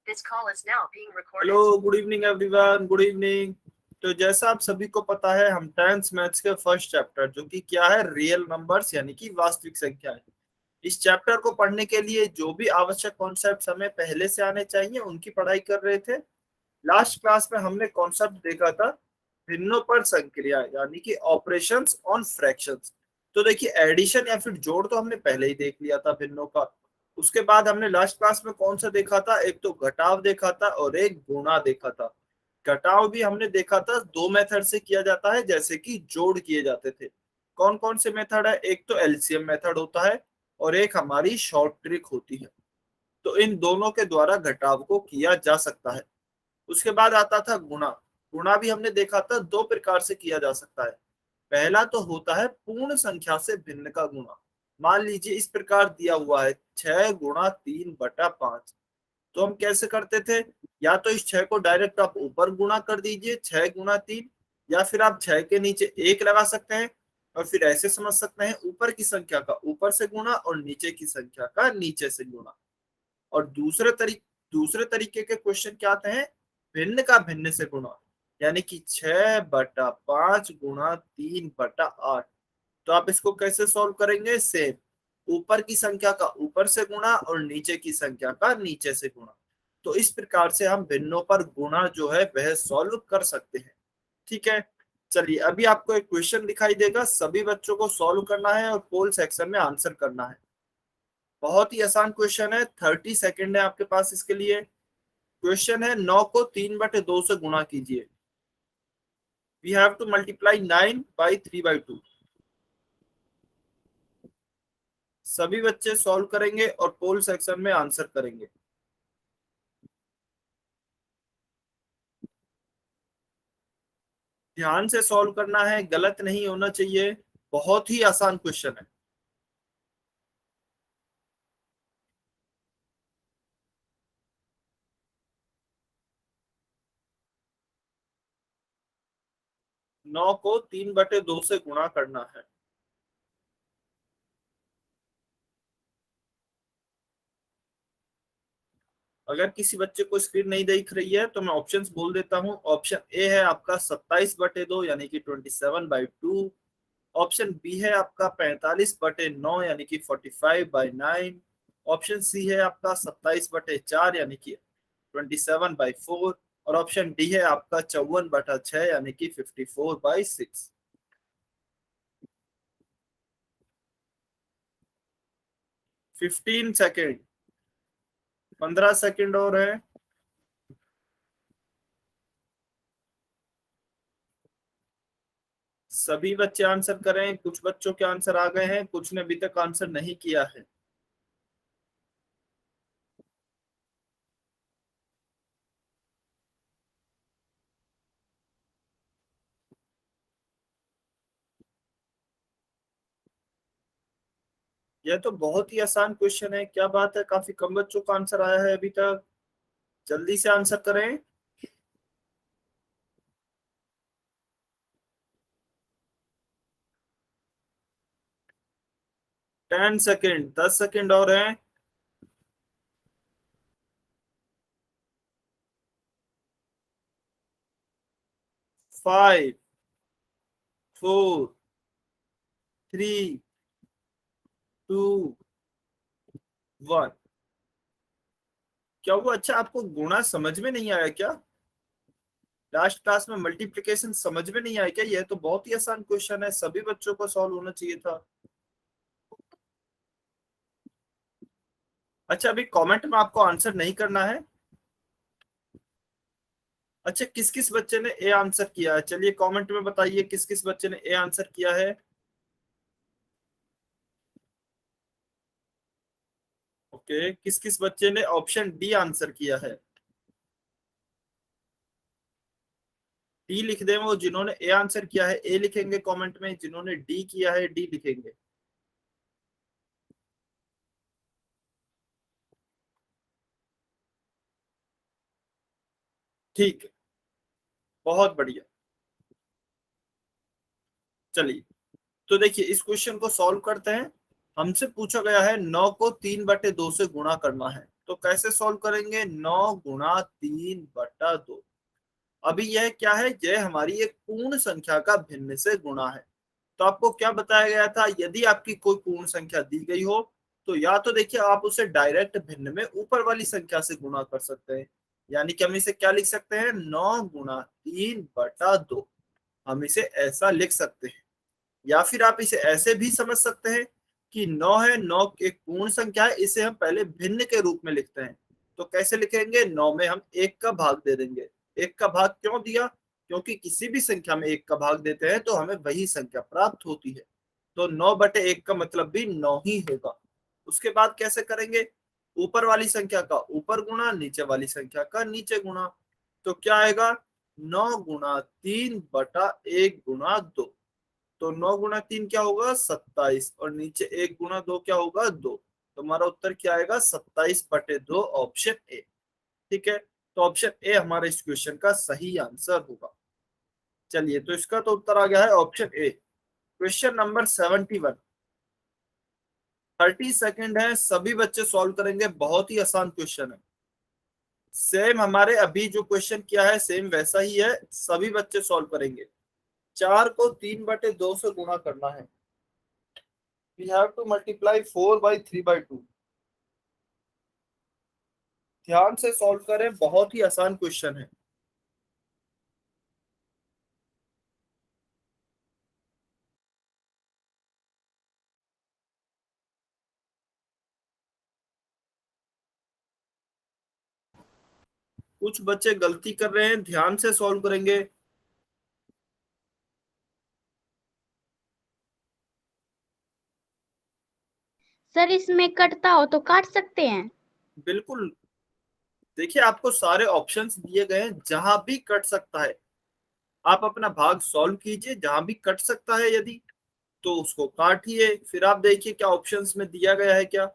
Hello, good evening everyone, good evening. तो जैसा आप सभी को पता है, हम टेंथ मैथ्स के फर्स्ट चैप्टर जो कि क्या है, रियल नंबर्स यानी कि वास्तविक संख्या है, इस चैप्टर को पढ़ने के लिए जो भी आवश्यक कॉन्सेप्ट हमें पहले से आने चाहिए उनकी पढ़ाई कर रहे थे। लास्ट क्लास में हमने कॉन्सेप्ट देखा था भिन्नों पर संक्रिया यानी कि ऑपरेशंस ऑन फ्रैक्शंस। तो देखिए, एडिशन या फिर जोड़ तो हमने पहले ही देख लिया था भिन्नों का। उसके बाद हमने लास्ट क्लास में कौन सा देखा था, एक तो घटाव देखा था और एक गुणा देखा था। घटाव भी हमने देखा था दो मेथड से किया जाता है, जैसे कि जोड़ किए जाते थे। कौन कौन से मेथड है, एक तो एलसीएम मेथड होता है और एक हमारी शॉर्ट ट्रिक होती है। तो इन दोनों के द्वारा घटाव को किया जा सकता है। उसके बाद आता था गुणा। गुणा भी हमने देखा था दो प्रकार से किया जा सकता है। पहला तो होता है पूर्ण संख्या से भिन्न का गुणा। मान लीजिए इस प्रकार दिया हुआ है 6 × 3/5। तो हम कैसे करते थे, या तो इस 6 को डायरेक्ट आप ऊपर गुणा कर दीजिए 6 × 3, या फिर आप 6 के नीचे 1 लगा सकते हैं और फिर ऐसे समझ सकते हैं ऊपर की संख्या का ऊपर से गुणा और नीचे की संख्या का नीचे से गुणा। और दूसरे तरीके के क्वेश्चन क्या आते हैं, भिन्न का भिन्न से गुणा, यानी कि 6/5 × 3/8। तो आप इसको कैसे सॉल्व करेंगे, सेम ऊपर की संख्या का ऊपर से गुणा और नीचे की संख्या का नीचे से गुणा। तो इस प्रकार से हम भिन्नों पर गुणा जो है वह सॉल्व कर सकते हैं। ठीक है, चलिए अभी आपको एक क्वेश्चन दिखाई देगा, सभी बच्चों को सॉल्व करना है और पोल सेक्शन में आंसर करना है। बहुत ही आसान क्वेश्चन है, 30 सेकेंड है आपके पास इसके लिए। क्वेश्चन है 9 को 3/2 से गुणा कीजिए। We have to multiply 9/3/2। सभी बच्चे सॉल्व करेंगे और पोल सेक्शन में आंसर करेंगे। ध्यान से सॉल्व करना है, गलत नहीं होना चाहिए। बहुत ही आसान क्वेश्चन है। नौ को 3/2 से गुणा करना है। अगर किसी बच्चे को स्क्रीन नहीं दिख रही है तो मैं ऑप्शंस बोल देता हूँ। ऑप्शन ए है आपका 27/2 यानी कि 27/2। ऑप्शन बी है आपका 45/9 यानी कि 45/9। ऑप्शन सी है आपका 27/4 यानी कि 27/4। और ऑप्शन डी है आपका 54/6 यानी कि 54/6। 15 सेकेंड, 15 सेकेंड और है। सभी बच्चे आंसर करें, कुछ बच्चों के आंसर आ गए हैं, कुछ ने अभी तक आंसर नहीं किया है। यह तो बहुत ही आसान क्वेश्चन है, क्या बात है, काफी कम बच्चों का आंसर आया है अभी तक। जल्दी से आंसर करें। 10 सेकेंड, 10 सेकेंड और हैं। 5, 4, 3, 2, 1। क्या हुआ, अच्छा आपको गुणा समझ में नहीं आया क्या? लास्ट क्लास में मल्टीप्लिकेशन समझ में नहीं आया क्या? यह तो बहुत ही आसान क्वेश्चन है, सभी बच्चों को सॉल्व होना चाहिए था। अच्छा, अभी कमेंट में आपको आंसर नहीं करना है। अच्छा, किस किस बच्चे ने ए आंसर किया है, चलिए कमेंट में बताइए किस किस बच्चे ने ए आंसर किया है। ओके, किस किस बच्चे ने ऑप्शन डी आंसर किया है। डी लिख दें वो जिन्होंने ए आंसर किया है, ए लिखेंगे कमेंट में, जिन्होंने डी किया है डी लिखेंगे। ठीक है, बहुत बढ़िया। चलिए, तो देखिए इस क्वेश्चन को सॉल्व करते हैं। हमसे पूछा गया है 9 को 3/2 से गुणा करना है। तो कैसे सॉल्व करेंगे? 9 × 3/2। अभी यह क्या है? यह हमारी एक पूर्ण संख्या का भिन्न से गुणा है। तो आपको क्या बताया गया था? यदि आपकी कोई पूर्ण संख्या दी गई हो तो या तो देखिए आप उसे डायरेक्ट भिन्न में ऊपर वाली संख्या से गुणा कर सकते हैं, यानी कि हम इसे क्या लिख सकते हैं? 9 × 3/2। हम इसे ऐसा लिख सकते हैं, या फिर आप इसे ऐसे भी समझ सकते हैं कि 9 है, 9 एक पूर्ण संख्या है, इसे हम पहले भिन्न के रूप में लिखते हैं। तो कैसे लिखेंगे? 9 में हम 1 का भाग दे देंगे। 1 का भाग क्यों दिया? क्योंकि किसी भी संख्या में 1 का भाग देते हैं तो हमें वही संख्या प्राप्त होती है। तो 9/1 का मतलब भी 9 ही होगा। उसके बाद कैसे करेंगे? ऊपर वाली संख्या का ऊपर गुणा, नीचे वाली संख्या का नीचे गुणा। तो क्या आएगा? 9 × 3/1/2। तो 9 × 3 क्या होगा? 27, और नीचे 1 × 2 क्या होगा? 2। तो हमारा उत्तर क्या आएगा? 27/2, ऑप्शन ए। ठीक है, तो ऑप्शन ए हमारे इस क्वेश्चन का सही आंसर होगा। चलिए, तो इसका तो उत्तर आ गया है option A. Question number 71। 30 second है, सभी बच्चे सॉल्व करेंगे, बहुत ही आसान क्वेश्चन है। सेम हमारे अभी जो क्वेश्चन किया है सेम वैसा ही है, सभी बच्चे सॉल्व करेंगे। 4 को 3/2 से गुणा करना है। We have to multiply 4/3/2। ध्यान से सॉल्व करें, बहुत ही आसान क्वेश्चन है। कुछ बच्चे गलती कर रहे हैं, ध्यान से सॉल्व करेंगे। सर इसमें कटता हो तो काट सकते हैं? बिल्कुल। देखिए, आपको सारे ऑप्शंस दिए गए हैं, जहां भी कट सकता है आप अपना भाग सॉल्व कीजिए। जहां भी कट सकता है यदि, तो उसको काटिए। फिर आप देखिए क्या ऑप्शंस में दिया गया है क्या।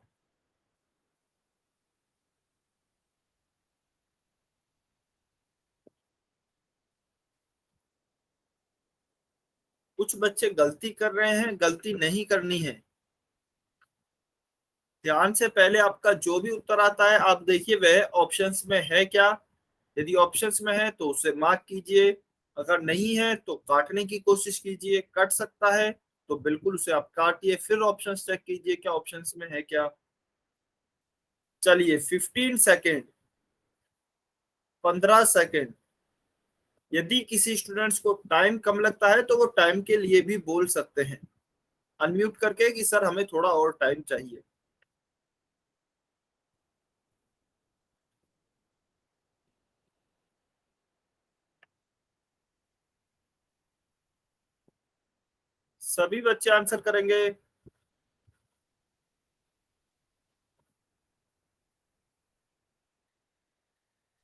कुछ बच्चे गलती कर रहे हैं, गलती नहीं करनी है। ध्यान से पहले आपका जो भी उत्तर आता है आप देखिए वह ऑप्शंस में है क्या। यदि ऑप्शंस में है तो उसे मार्क कीजिए, अगर नहीं है तो काटने की कोशिश कीजिए। कट सकता है तो बिल्कुल उसे आप काटिए, फिर ऑप्शंस चेक कीजिए क्या ऑप्शंस में है क्या। चलिए, 15 सेकेंड, 15 सेकेंड। यदि किसी स्टूडेंट्स को टाइम कम लगता है तो वो टाइम के लिए भी बोल सकते हैं अनम्यूट करके कि सर हमें थोड़ा और टाइम चाहिए। सभी बच्चे आंसर करेंगे।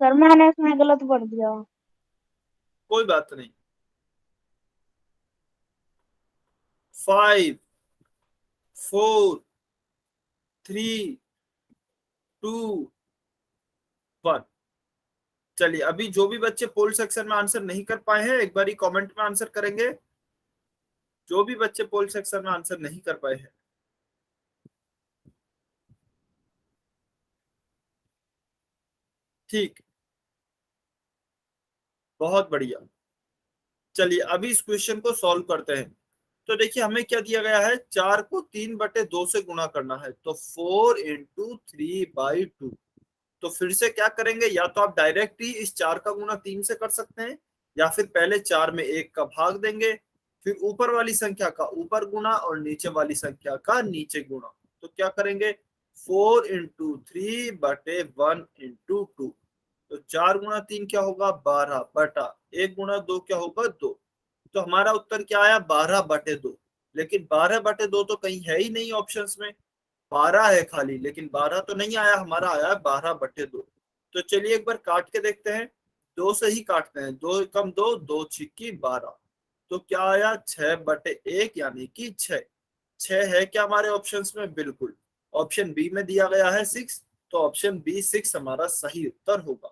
सर मैंने इसमें गलत पढ़ दिया। कोई बात नहीं। 5, 4, 3, 2, 1। चलिए, अभी जो भी बच्चे पोल सेक्शन में आंसर नहीं कर पाए हैं एक बार कमेंट में आंसर करेंगे। जो भी बच्चे पोल सेक्शन में आंसर नहीं कर पाए हैं। ठीक, बहुत बढ़िया। चलिए, अभी इस क्वेश्चन को सॉल्व करते हैं। तो देखिए, हमें क्या दिया गया है? 4 को 3/2 से गुणा करना है, तो 4 × 3/2। तो फिर से क्या करेंगे? या तो आप डायरेक्ट ही इस 4 का गुणा 3 से कर सकते हैं, या फिर पहले 4 में 1 का भाग देंगे, फिर ऊपर वाली संख्या का ऊपर गुणा और नीचे वाली संख्या का नीचे गुणा। तो क्या करेंगे? 4 × 3/1 × 2। तो 4 × 3 क्या होगा? 12 बटा 1 × 2 क्या होगा? 2। तो हमारा उत्तर क्या आया? 12/2। लेकिन 12/2 तो कहीं है ही नहीं ऑप्शंस में। 12 है खाली, लेकिन 12 तो नहीं आया, हमारा आया 12/2। तो चलिए एक बार काट के देखते हैं। 2 से ही काटते हैं, 2 कम 2, 2 × 6 = 12। तो क्या आया? 6/1 यानी कि 6। 6 है क्या हमारे ऑप्शंस में? बिल्कुल। ऑप्शन बी में दिया गया है 6। तो ऑप्शन बी 6 हमारा सही उत्तर होगा।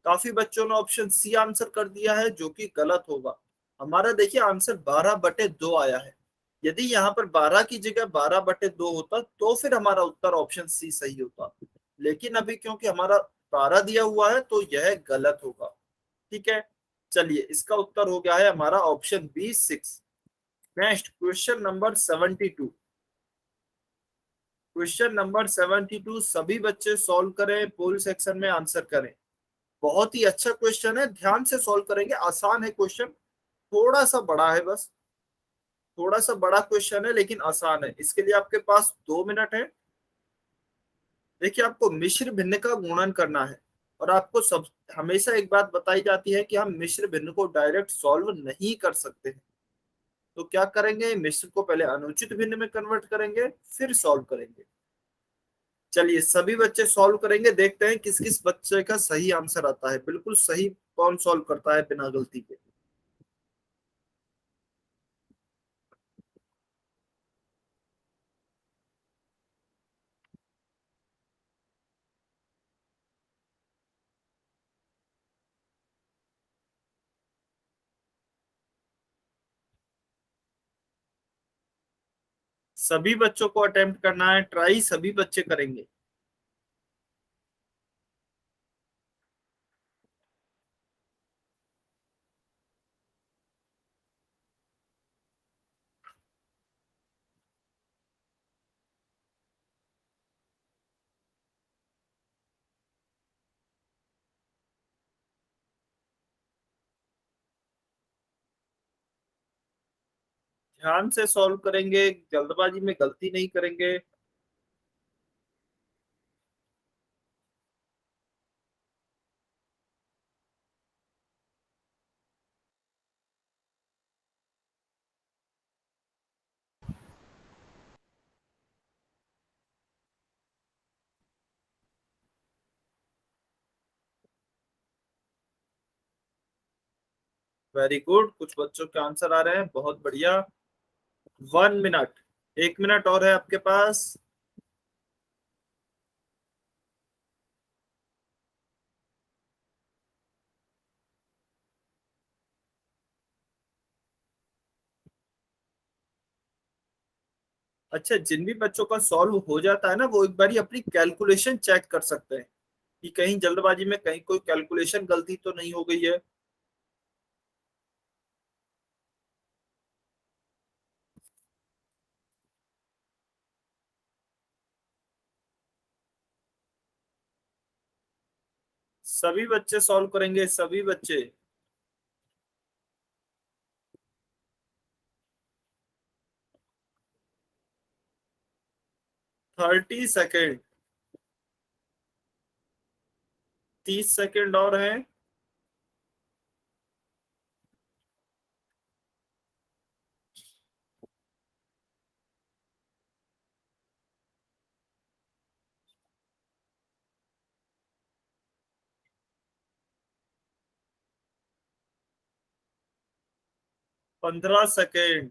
काफी बच्चों ने ऑप्शन सी आंसर कर दिया है, जो कि गलत होगा। हमारा देखिए आंसर 12/2 आया है। यदि यहाँ पर 12 की जगह 12/2 होता तो फिर हमारा उत्तर ऑप्शन सी सही होता। लेकिन अभी क्योंकि हमारा 12 दिया हुआ है तो यह गलत होगा। ठीक है, चलिए इसका उत्तर हो गया है हमारा option B 6। Next question number 72। Question number 72 सभी बच्चे सॉल्व करें, पोल सेक्शन में आंसर करें। बहुत ही अच्छा क्वेश्चन है, ध्यान से सॉल्व करेंगे, आसान है क्वेश्चन, थोड़ा सा बड़ा है बस, थोड़ा सा बड़ा क्वेश्चन है लेकिन आसान है। इसके लिए आपके पास 2 मिनट है। देखिए आपको मिश्र भिन्न का गुणन करना है, और आपको सब हमेशा एक बात बताई जाती है कि हम मिश्र भिन्न को डायरेक्ट सॉल्व नहीं कर सकते हैं। तो क्या करेंगे, मिश्र को पहले अनुचित भिन्न में कन्वर्ट करेंगे, फिर सॉल्व करेंगे। चलिए सभी बच्चे सॉल्व करेंगे, देखते हैं किस किस बच्चे का सही आंसर आता है, बिल्कुल सही कौन सॉल्व करता है बिना गलती के। सभी बच्चों को अटेम्प्ट करना है, ट्राई सभी बच्चे करेंगे। ध्यान से सॉल्व करेंगे, जल्दबाजी में गलती नहीं करेंगे। वेरी गुड, कुछ बच्चों के आंसर आ रहे हैं, बहुत बढ़िया। 1 मिनट, 1 मिनट और है आपके पास। अच्छा, जिन भी बच्चों का सॉल्व हो जाता है ना, वो एक बारी अपनी कैलकुलेशन चेक कर सकते हैं कि कहीं जल्दबाजी में कहीं कोई कैलकुलेशन गलती तो नहीं हो गई है। सभी बच्चे सॉल्व करेंगे, सभी बच्चे। 30 सेकेंड, 30 सेकेंड और है। 15 सेकेंड।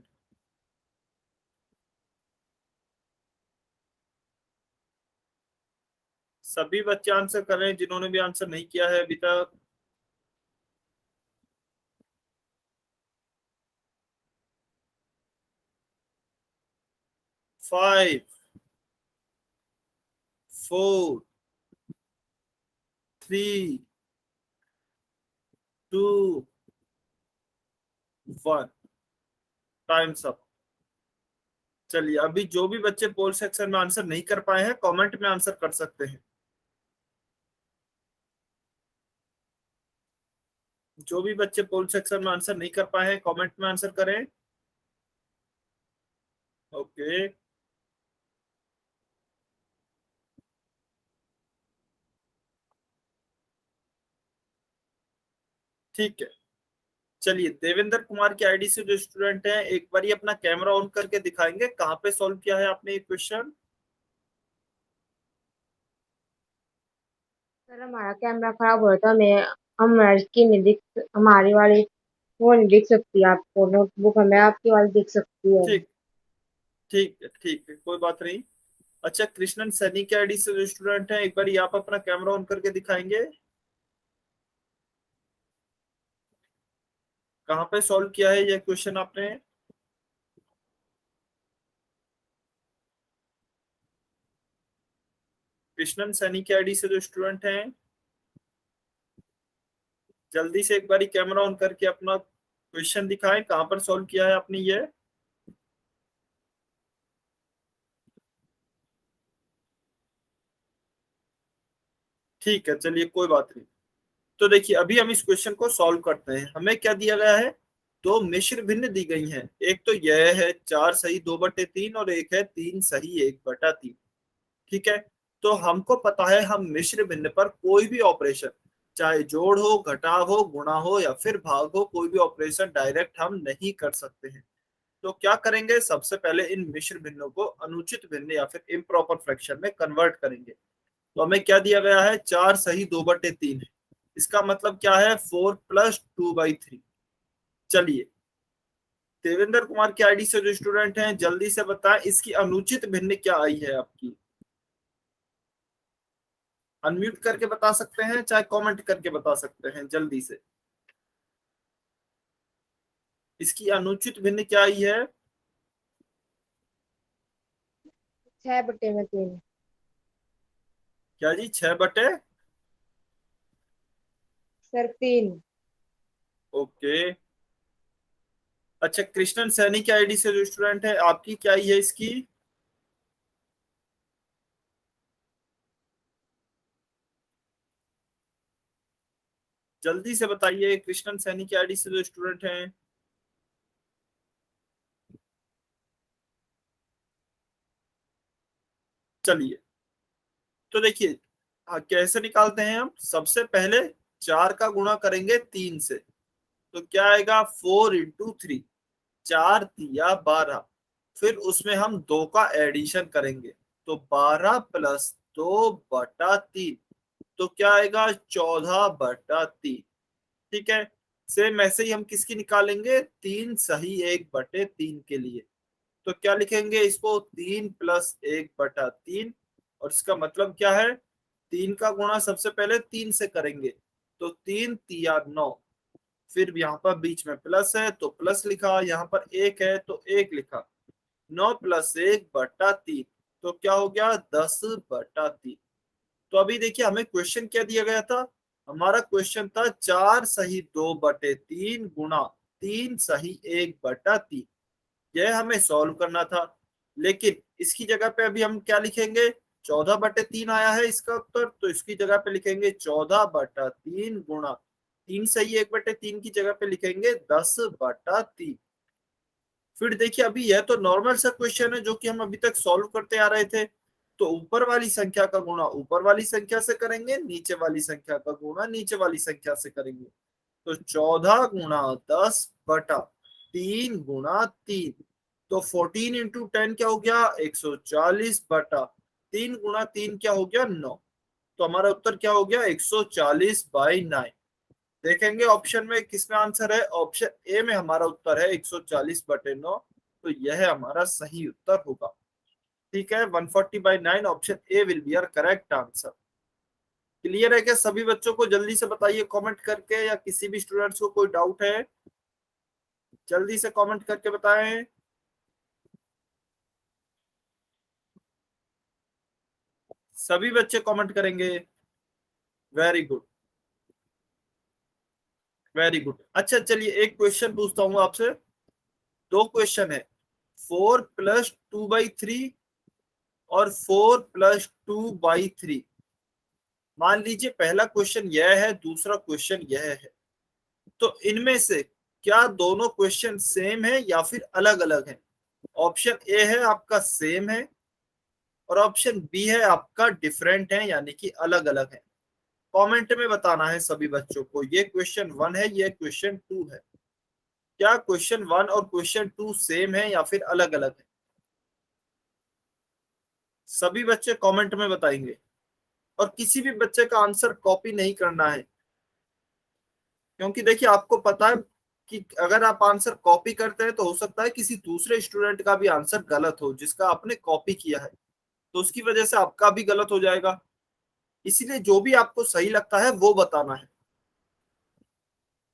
सभी बच्चे आंसर करें जिन्होंने भी आंसर नहीं किया है अभी तक। 5, 4, 3, 2, 1। Times up. चलिए अभी जो भी बच्चे पोल सेक्शन में आंसर नहीं कर पाए हैं, कमेंट में आंसर कर सकते हैं। जो भी बच्चे पोल सेक्शन में आंसर नहीं कर पाए हैं, कमेंट में आंसर करें। ओके, ठीक है। चलिए देवेंद्र कुमार की आईडी से जो स्टूडेंट हैं, एक बार ये अपना कैमरा ऑन करके दिखाएंगे कहाँ पे सॉल्व किया है आपने ये क्वेश्चन। सर हमारा कैमरा खराब हो रहा था। मैं हमारी स्क्रीन नहीं दिख, हमारी वाली वो नहीं दिख सकती, आपको नोटबुक हमें आपकी वाली दिख सकती है। ठीक, ठीक है, ठीक है, कोई बात नहीं। अच्छा, कृष्णन सैनी की आईडी से जो स्टूडेंट हैं, एक बार ये आप अपना कैमरा ऑन करके दिखाएंगे कहाँ पे सॉल्व किया है ये क्वेश्चन आपने। कृष्णन सैनी के आईडी से जो स्टूडेंट हैं, जल्दी से एक बारी कैमरा ऑन करके अपना क्वेश्चन दिखाएं, कहां पर सॉल्व किया है आपने ये। ठीक है, चलिए कोई बात नहीं। तो देखिए अभी हम इस क्वेश्चन को सॉल्व करते हैं। हमें क्या दिया गया है, दो मिश्र भिन्न दी गई हैं। एक तो यह है 4 सही 2/3 और एक है 3 सही 1/3। ठीक है, तो हमको पता है हम मिश्र भिन्न पर कोई भी ऑपरेशन, चाहे जोड़ हो, घटाव हो, गुणा हो या फिर भाग हो, कोई भी ऑपरेशन डायरेक्ट हम नहीं कर सकते हैं। तो क्या करेंगे, सबसे पहले इन मिश्र भिन्नों को अनुचित भिन्न या फिर इम्प्रॉपर फ्रैक्शन में कन्वर्ट करेंगे। तो हमें क्या दिया गया है, 4 सही 2/3 है। इसका मतलब क्या है, 4 + 2/3। चलिए, देवेंद्र कुमार की आईडी से जो स्टूडेंट हैं जल्दी से बताएं इसकी अनुचित भिन्न क्या आई है आपकी। अनम्यूट करके बता सकते हैं, चाहे कमेंट करके बता सकते हैं जल्दी से। इसकी अनुचित भिन्न क्या आई है। 6/3। क्या जी, 6/? सर 3। ओके। अच्छा, कृष्णन सैनी की आईडी से जो स्टूडेंट है आपकी क्या आई है इसकी। जल्दी से बताइए, कृष्णन सैनी की आईडी से जो स्टूडेंट हैं। चलिए, तो देखिए कैसे निकालते हैं हम। सबसे पहले 4 का गुणा करेंगे 3 से, तो क्या आएगा, 4 × 3, 4×3 = 12। फिर उसमें हम 2 का एडिशन करेंगे, तो 12 + 2/3, तो क्या आएगा, 14/3। ठीक है, सेम ऐसे ही हम किसकी निकालेंगे, 3 सही 1/3 के लिए। तो क्या लिखेंगे इसको, 3 + 1/3। और इसका मतलब क्या है, 3 का गुणा सबसे पहले 3 से करेंगे, तो 3×3 = 9। फिर यहाँ पर बीच में प्लस है तो प्लस लिखा, यहाँ पर एक है तो एक लिखा। 9 + 1/3, तो क्या हो गया, 10/3। तो अभी देखिए हमें क्वेश्चन क्या दिया गया था। हमारा क्वेश्चन था 4 सही 2/3 गुणा 3 सही 1/3। यह हमें सॉल्व करना था, लेकिन इसकी जगह पे अभी हम क्या लिखेंगे, 14/3 आया है इसका उत्तर, तो इसकी जगह पे लिखेंगे 14/3 गुणा 3 सही 1/3 की जगह पे लिखेंगे 10/3। फिर देखिए अभी यह तो नॉर्मल सा क्वेश्चन है जो कि हम अभी तक सॉल्व करते आ रहे थे। तो ऊपर वाली संख्या का गुणा ऊपर वाली संख्या से करेंगे, नीचे वाली संख्या का गुणा नीचे वाली संख्या से करेंगे। तो 14 × 10/3 × 3, तो 14 × 10 क्या हो गया, 140/3 × 3 क्या हो गया, 9। तो हमारा उत्तर क्या हो गया, 140/9। देखेंगे ऑप्शन में किसमें आंसर है, ऑप्शन ए में हमारा उत्तर है 140/9। तो यह हमारा सही उत्तर होगा। ठीक है, 140/9 option A will be our correct answer. Clear है क्या सभी बच्चों को, जल्दी से बताइए कमेंट करके, या किसी भी स्टूडेंट्स को कोई डाउट है जल्दी से कमेंट करके बताएं। सभी बच्चे कमेंट करेंगे, वेरी गुड वेरी गुड। अच्छा चलिए एक क्वेश्चन पूछता हूँ आपसे। दो क्वेश्चन है, 4 + 2/3 और 4 + 2/3। मान लीजिए पहला क्वेश्चन यह है, दूसरा क्वेश्चन यह है। तो इनमें से क्या दोनों क्वेश्चन सेम है या फिर अलग अलग है। ऑप्शन ए है आपका सेम है, और ऑप्शन बी है आपका डिफरेंट है, यानी कि अलग अलग है। कमेंट में बताना है सभी बच्चों को, ये क्वेश्चन 1 है, ये क्वेश्चन 2 है। क्या क्वेश्चन 1 और क्वेश्चन 2 सेम है या फिर अलग अलग है। सभी बच्चे कमेंट में बताएंगे, और किसी भी बच्चे का आंसर कॉपी नहीं करना है, क्योंकि देखिए आपको पता है कि अगर आप आंसर कॉपी करते हैं तो हो सकता है किसी दूसरे स्टूडेंट का भी आंसर गलत हो जिसका आपने कॉपी किया है, तो उसकी वजह से आपका भी गलत हो जाएगा। इसीलिए जो भी आपको सही लगता है वो बताना है।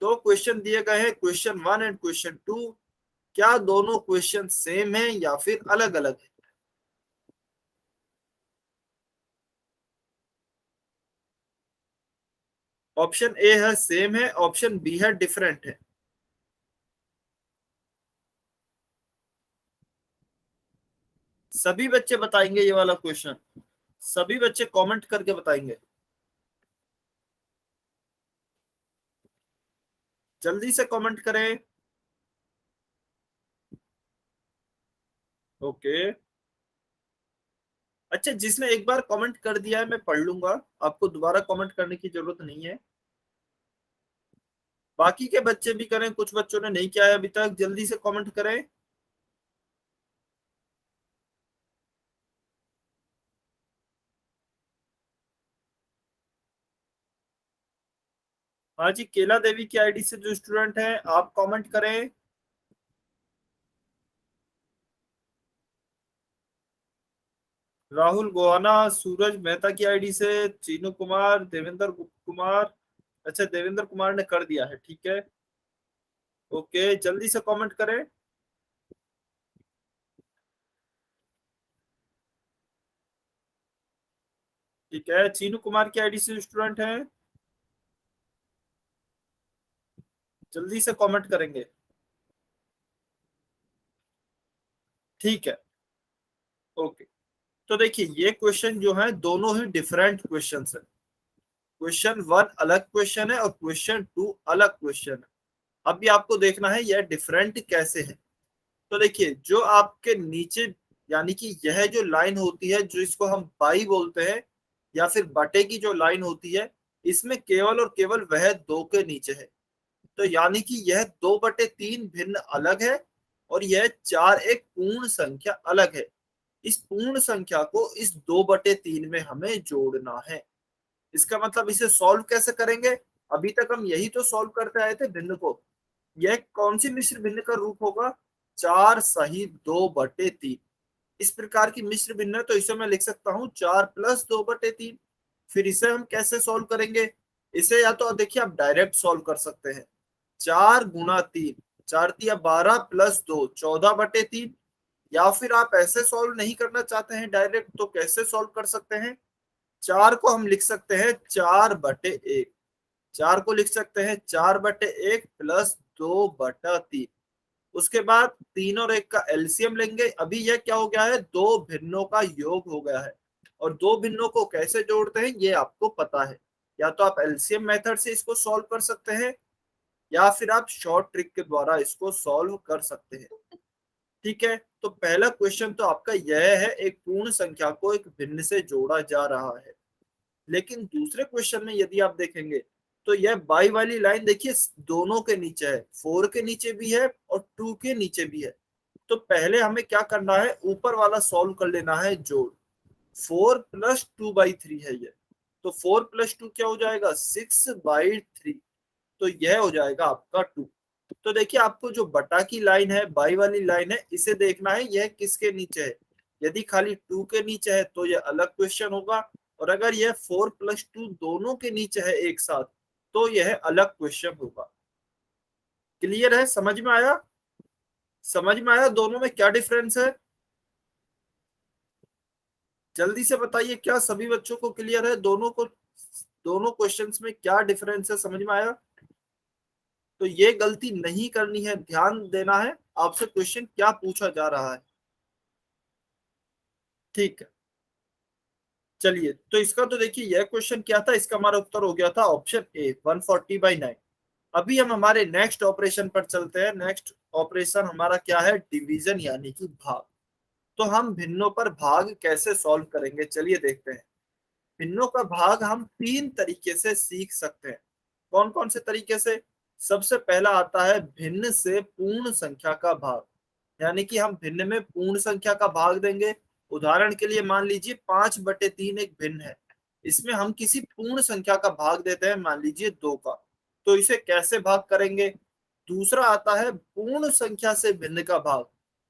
दो क्वेश्चन दिए गए हैं, क्वेश्चन 1 एंड क्वेश्चन 2। क्या दोनों क्वेश्चन सेम है या फिर अलग अलग है। ऑप्शन ए है सेम है, ऑप्शन बी है डिफरेंट है। सभी बच्चे बताएंगे ये वाला क्वेश्चन, सभी बच्चे कमेंट करके बताएंगे, जल्दी से कमेंट करें। ओके, अच्छा जिसने एक बार कमेंट कर दिया है मैं पढ़ लूंगा, आपको दोबारा कमेंट करने की जरूरत नहीं है। बाकी के बच्चे भी करें, कुछ बच्चों ने नहीं किया है अभी तक, जल्दी से कमेंट करें। हाँ जी, केला देवी की आईडी से जो स्टूडेंट हैं आप कमेंट करें। राहुल गोहाना, सूरज मेहता की आईडी से, चीनू कुमार, देवेंद्र कुमार। अच्छा देवेंद्र कुमार ने कर दिया है, ठीक है। ओके, जल्दी से कमेंट करें। ठीक है, चीनू कुमार की आईडी से स्टूडेंट हैं, जल्दी से कमेंट करेंगे। ठीक है, ओके। तो देखिए ये क्वेश्चन जो है दोनों ही डिफरेंट क्वेश्चन है। क्वेश्चन वन अलग क्वेश्चन है और क्वेश्चन टू अलग क्वेश्चन है। अभी आपको देखना है यह डिफरेंट कैसे है। तो देखिए जो आपके नीचे, यानी कि यह जो लाइन होती है जो इसको हम पाई बोलते हैं या फिर बटे की जो लाइन होती है, इसमें केवल और केवल वह दो के नीचे है। तो यानी कि यह 2/3 भिन्न अलग है और यह 4 एक पूर्ण संख्या अलग है। इस पूर्ण संख्या को इस 2/3 में हमें जोड़ना है। इसका मतलब इसे सॉल्व कैसे करेंगे? अभी तक हम यही तो सॉल्व करते आए थे भिन्न को। यह कौन सी मिश्र भिन्न का रूप होगा? 4 सही 2/3। इस प्रकार की मिश्र भिन्न है तो इसे मैं लिख सकता हूं 4 + 2/3। फिर इसे हम कैसे सॉल्व करेंगे? इसे या तो देखिए आप डायरेक्ट सॉल्व कर सकते हैं। 4 × 3, 4×3 = 12 + 2 14/3। या फिर आप ऐसे सॉल्व नहीं करना चाहते हैं डायरेक्ट, तो कैसे सॉल्व कर सकते हैं? 4 को हम लिख सकते हैं 4/1। 4 को लिख सकते हैं 4/1 + 2/3। उसके बाद 3 और 1 का एलसीएम लेंगे। अभी यह क्या हो गया है? दो भिन्नों का योग हो गया है। और दो भिन्नों को कैसे जोड़ते हैं ये आपको पता है। या तो आप एलसीएम मेथड से इसको सॉल्व कर सकते हैं या फिर आप शॉर्ट ट्रिक के द्वारा इसको सॉल्व कर सकते हैं। ठीक है, तो पहला क्वेश्चन तो आपका यह है, एक पूर्ण संख्या को एक भिन्न से जोड़ा जा रहा है। लेकिन दूसरे क्वेश्चन में यदि आप देखेंगे तो यह बाई वाली लाइन देखिए दोनों के नीचे है, 4 के नीचे भी है और 2 के नीचे भी है। तो पहले हमें क्या करना है? ऊपर वाला सॉल्व कर लेना है जोड़। 4 + 2/3 है ये, तो 4 + 2 क्या हो जाएगा? 6/3। तो यह हो जाएगा आपका 2। तो देखिए आपको जो बटा की लाइन है, बाई वाली लाइन है, इसे देखना है यह किसके नीचे है। यदि खाली 2 के नीचे है तो यह अलग क्वेश्चन होगा, और अगर यह 4 + 2 दोनों के नीचे है एक साथ तो यह अलग क्वेश्चन होगा। क्लियर है? समझ में आया? समझ में आया दोनों में क्या डिफरेंस है? जल्दी से बताइए, क्या सभी बच्चों को क्लियर है दोनों को, दोनों क्वेश्चंस में क्या डिफरेंस है? समझ में आया? तो ये गलती नहीं करनी है, ध्यान देना है आपसे क्वेश्चन क्या पूछा जा रहा है। ठीक है, चलिए तो इसका तो देखिए यह क्वेश्चन क्या था, इसका हमारा उत्तर हो गया था ऑप्शन ए 140/9। अभी हम हमारे नेक्स्ट ऑपरेशन पर चलते हैं। नेक्स्ट ऑपरेशन हमारा क्या है? डिवीजन यानी कि भाग। तो हम भिन्नों पर भाग कैसे सॉल्व करेंगे चलिए देखते हैं। भिन्नों का भाग हम 3 तरीके से सीख सकते हैं। कौन कौन से तरीके से? सबसे पहला आता है भिन्न से पूर्ण संख्या का भाग, यानी कि हम भिन्न में पूर्ण संख्या का भाग देंगे। उदाहरण के लिए मान लीजिए 5/3 एक भिन्न है, इसमें हम किसी पूर्ण संख्या का भाग देते हैं, मान लीजिए 2 का। तो इसे कैसे भाग करेंगे? दूसरा आता है पूर्ण संख्या से भिन्न का भाग,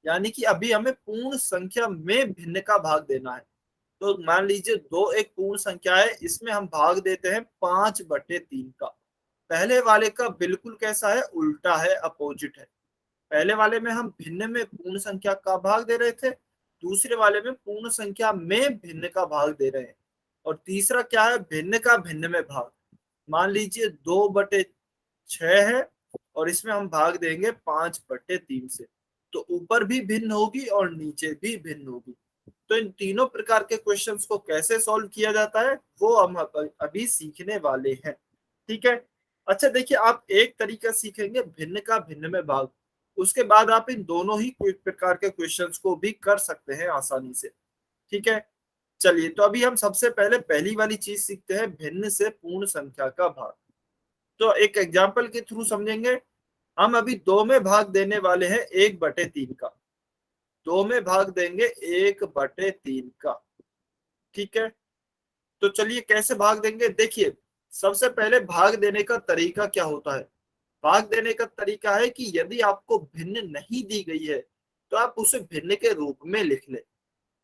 यानी कि अभी हमें पूर्ण संख्या में भिन्न का भाग देना है। तो मान लीजिए 2 एक पूर्ण संख्या है, इसमें हम भाग देते हैं 5/3 का। पहले वाले का बिल्कुल कैसा है? उल्टा है, अपोजिट है। पहले वाले में हम भिन्न में पूर्ण संख्या का भाग दे रहे थे, दूसरे वाले में पूर्ण संख्या में भिन्न का भाग दे रहे हैं। और तीसरा क्या है? भिन्न का भिन्न में भाग। मान लीजिए 2/6 है और इसमें हम भाग देंगे 5/3 से, तो ऊपर भी भिन्न होगी और नीचे भी भिन्न होगी। तो इन तीनों प्रकार के क्वेश्चंस को कैसे सॉल्व किया जाता है वो हम अभी सीखने वाले हैं। ठीक है। अच्छा देखिए, आप एक तरीका सीखेंगे भिन्न का भिन्न में भाग, उसके बाद आप इन दोनों ही प्रकार के क्वेश्चंस को भी कर सकते हैं आसानी से। ठीक है। चलिए, तो अभी हम सबसे पहले पहली वाली चीज सीखते हैं, भिन्न से पूर्ण संख्या का भाग। तो एक एग्जाम्पल के थ्रू समझेंगे। हम अभी 2 में भाग देने वाले हैं 1/3 का, 2 में भाग देंगे 1/3 का। ठीक है। तो चलिए कैसे भाग देंगे, देखिए सबसे पहले भाग देने का तरीका क्या होता है। भाग देने का तरीका है कि यदि आपको भिन्न नहीं दी गई है तो आप उसे भिन्न के रूप में लिख ले।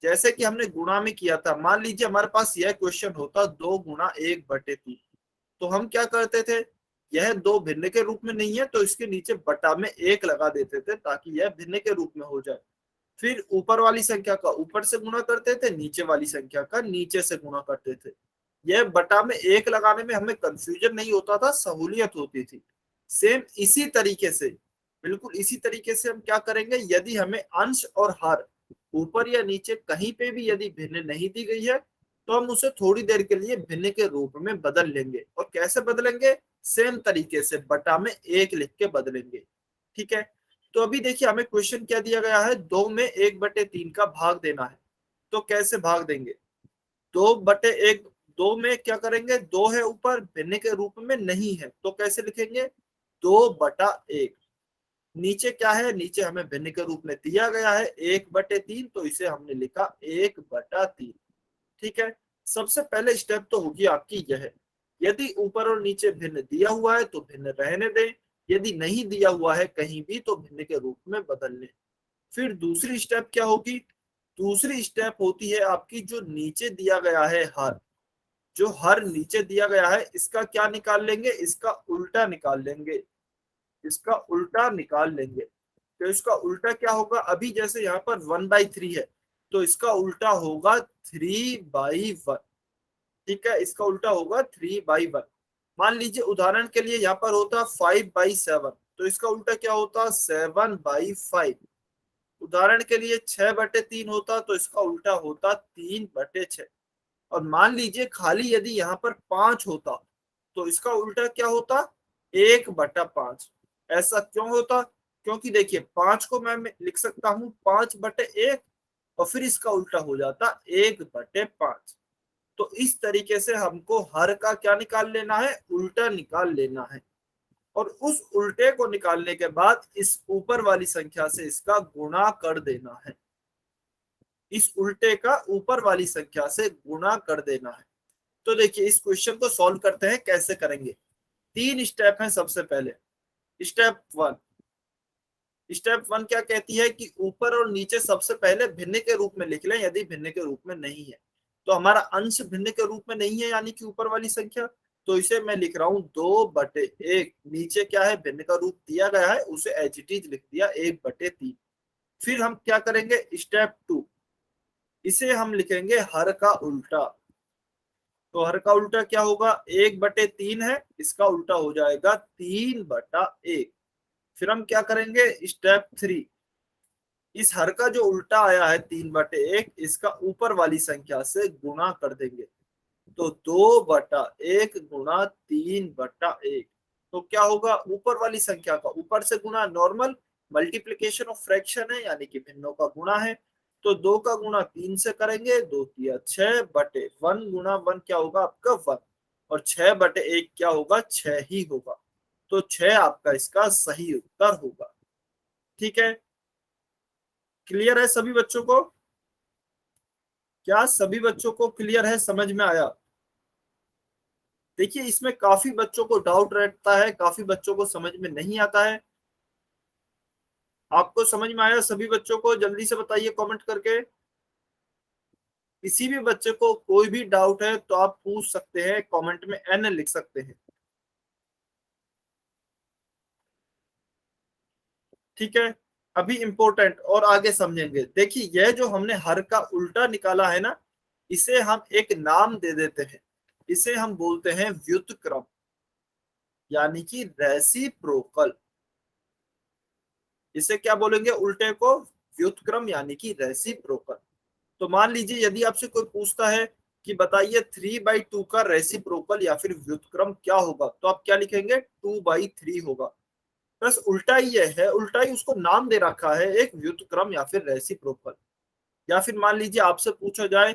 जैसे कि हमने गुणा में किया था, मान लीजिए हमारे पास यह क्वेश्चन होता 2 गुणा 1/3, तो हम क्या करते थे, यह 2 भिन्न के रूप में नहीं है तो इसके नीचे बटा में 1 लगा देते थे ताकि यह भिन्न के रूप में हो जाए। फिर ऊपर वाली संख्या का ऊपर से गुणा करते थे, नीचे वाली संख्या का नीचे से गुणा करते थे। यह बटा में 1 लगाने में हमें कंफ्यूजन नहीं होता था, सहूलियत होती थी। सेम इसी तरीके से, बिल्कुल इसी तरीके से हम क्या करेंगे, यदि हमें अंश और हर ऊपर या नीचे कहीं पे भी यदि भिन्न नहीं दी गई है तो हम उसे थोड़ी देर के लिए भिन्न के रूप में बदल लेंगे। और कैसे बदलेंगे, सेम तरीके से बटा में 1 लिख के बदलेंगे। ठीक है। तो अभी देखिए हमें क्वेश्चन क्या दिया गया है, 2 में 1/3 का भाग देना है। तो कैसे भाग देंगे, 2/1, 2 में क्या करेंगे, 2 है ऊपर, भिन्न के रूप में नहीं है तो कैसे लिखेंगे, 2/1। नीचे क्या है, नीचे हमें भिन्न के रूप में दिया गया है 1/3, तो इसे हमने लिखा 1/3। ठीक है। सबसे पहले स्टेप तो होगी आपकी यह, यदि ऊपर और नीचे भिन्न दिया हुआ है तो भिन्न रहने दें, यदि नहीं दिया हुआ है कहीं भी तो भिन्न के रूप में बदल लें। फिर दूसरी स्टेप क्या होगी, दूसरी स्टेप होती है आपकी जो नीचे दिया गया है हर, जो हर नीचे दिया गया है इसका क्या निकाल लेंगे, इसका उल्टा निकाल लेंगे, इसका उल्टा निकाल लेंगे। तो इसका उल्टा क्या होगा, अभी जैसे यहाँ पर 1/3 है तो इसका उल्टा होगा 3/1। ठीक है, इसका उल्टा होगा 3/1। मान लीजिए उदाहरण के लिए यहाँ पर होता 5/7, तो इसका उल्टा क्या होता 7/5। उदाहरण के लिए 6/3 होता तो इसका उल्टा होता 3/6। और मान लीजिए खाली यदि यहाँ पर 5 होता तो इसका उल्टा क्या होता 1/5। ऐसा क्यों होता, क्योंकि देखिए 5 को मैं लिख सकता हूँ 5/1 और फिर इसका उल्टा हो जाता 1/5। तो इस तरीके से हमको हर का क्या निकाल लेना है, उल्टा निकाल लेना है। और उस उल्टे को निकालने के बाद इस ऊपर वाली संख्या से इसका गुणा कर देना है, इस उल्टे का ऊपर वाली संख्या से गुणा कर देना है। तो देखिए इस क्वेश्चन को सॉल्व करते हैं, कैसे करेंगे। 3 स्टेप हैं। सबसे पहले स्टेप 1, स्टेप 1 क्या कहती है कि ऊपर और नीचे सबसे पहले भिन्न के रूप में लिख लें, यदि भिन्न के रूप में नहीं है तो हमारा अंश भिन्न के रूप में नहीं है यानी कि ऊपर वाली संख्या, तो इसे मैं लिख रहा हूं 2/1। नीचे क्या है, भिन्न का रूप दिया गया है उसे एज इट इज लिख दिया 1/3। फिर हम क्या करेंगे, स्टेप 2, इसे हम लिखेंगे हर का उल्टा। तो हर का उल्टा क्या होगा, 1/3 है, इसका उल्टा हो जाएगा 3/1। फिर हम क्या करेंगे, स्टेप 3, इस हर का जो उल्टा आया है 3/1 इसका ऊपर वाली संख्या से गुणा कर देंगे। तो 2/1 गुणा 3/1, तो क्या होगा, ऊपर वाली संख्या का ऊपर से गुणा, नॉर्मल मल्टीप्लीकेशन ऑफ फ्रैक्शन है यानी कि भिन्नों का गुणा है। तो 2 का गुणा 3 से करेंगे, 2 तिया 6/1 गुणा 1 क्या होगा आपका 1, और 6/1 क्या होगा 6 ही होगा। तो 6 आपका इसका सही उत्तर होगा। ठीक है, क्लियर है सभी बच्चों को, क्या सभी बच्चों को क्लियर है, समझ में आया। देखिए इसमें काफी बच्चों को डाउट रहता है, काफी बच्चों को समझ में नहीं आता है। आपको समझ में आया सभी बच्चों को, जल्दी से बताइए कमेंट करके। किसी भी बच्चे को कोई भी डाउट है तो आप पूछ सकते हैं, कमेंट में एन लिख सकते हैं। ठीक है, अभी इंपॉर्टेंट और आगे समझेंगे। देखिए यह जो हमने हर का उल्टा निकाला है ना, इसे हम एक नाम दे देते हैं, इसे हम बोलते हैं व्युत्क्रम। यानी कि रेसिप्रोकल। इसे क्या बोलेंगे उल्टे को? व्युत्क्रम यानी कि रेसिप्रोकल। तो मान लीजिए यदि आपसे कोई पूछता है कि बताइए 3/2 का रेसिप्रोकल या फिर व्युत्क्रम क्या होगा, तो आप क्या लिखेंगे? 2/3 होगा। बस उल्टा ही है, उल्टा ही उसको नाम दे रखा है, एक व्युत्क्रम या फिर रेसिप्रोकल। या फिर मान लीजिए आपसे पूछा जाए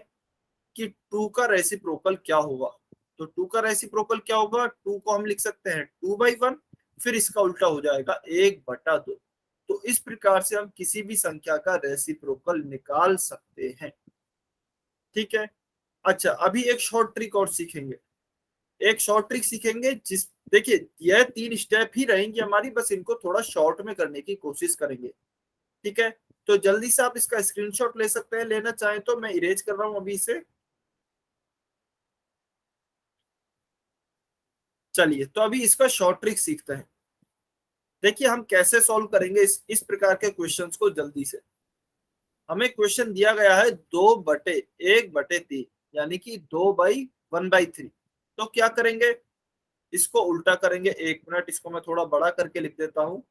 कि 2 का रेसिप्रोकल क्या होगा, तो 2 का रेसिप्रोकल क्या होगा? 2 को हम लिख सकते हैं 2/1, फिर इसका उल्टा हो जाएगा 1/2। तो इस प्रकार से हम किसी भी संख्या का रेसिप्रोकल निकाल सकते हैं। ठीक है। अच्छा, अभी एक शॉर्ट ट्रिक और सीखेंगे। एक शॉर्ट ट्रिक सीखेंगे जिस, देखिए यह 3 स्टेप ही रहेंगी हमारी, बस इनको थोड़ा शॉर्ट में करने की कोशिश करेंगे। ठीक है। तो जल्दी से आप इसका स्क्रीनशॉट ले सकते हैं, लेना चाहें तो मैं इरेज कर रहा हूं अभी इसे। चलिए, तो अभी इसका शॉर्ट ट्रिक सीखते हैं। देखिए हम कैसे सॉल्व करेंगे इस प्रकार के क्वेश्चंस को जल्दी से। हमें क्वेश्चन दिया गया है 2/1/3, यानी कि 2/1/3। तो क्या करेंगे? इसको उल्टा करेंगे। 1 मिनट, इसको मैं थोड़ा बड़ा करके लिख देता हूं।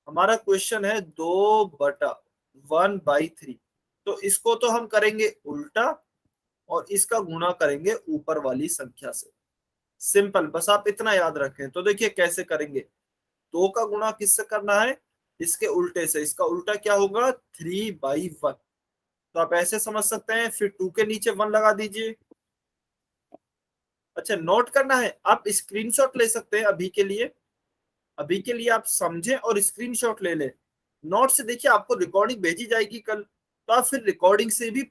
हमारा क्वेश्चन है 2/1/3। तो इसको तो हम करेंगे उल्टा, और इसका गुणा करेंगे ऊपर वाली संख्या से। सिंपल, बस आप इतना याद रखें। तो देखिए कैसे करेंगे। 2 का गुणा किससे करना है? इसके उल्टे से। इसका उल्टा क्या होगा? 3/1। तो आप ऐसे समझ सकते हैं, फिर 2 के नीचे 1 लगा दीजिए। अच्छा, नोट करना है, आप स्क्रीनशॉट ले सकते हैं अभी के लिए। अभी के लिए आप समझें और स्क्रीनशॉट ले लें। नोट से देखिए आपको रिकॉर्डिंग भेजी जाएगी कल, तो आप फिर रिकॉर्डिंग से भी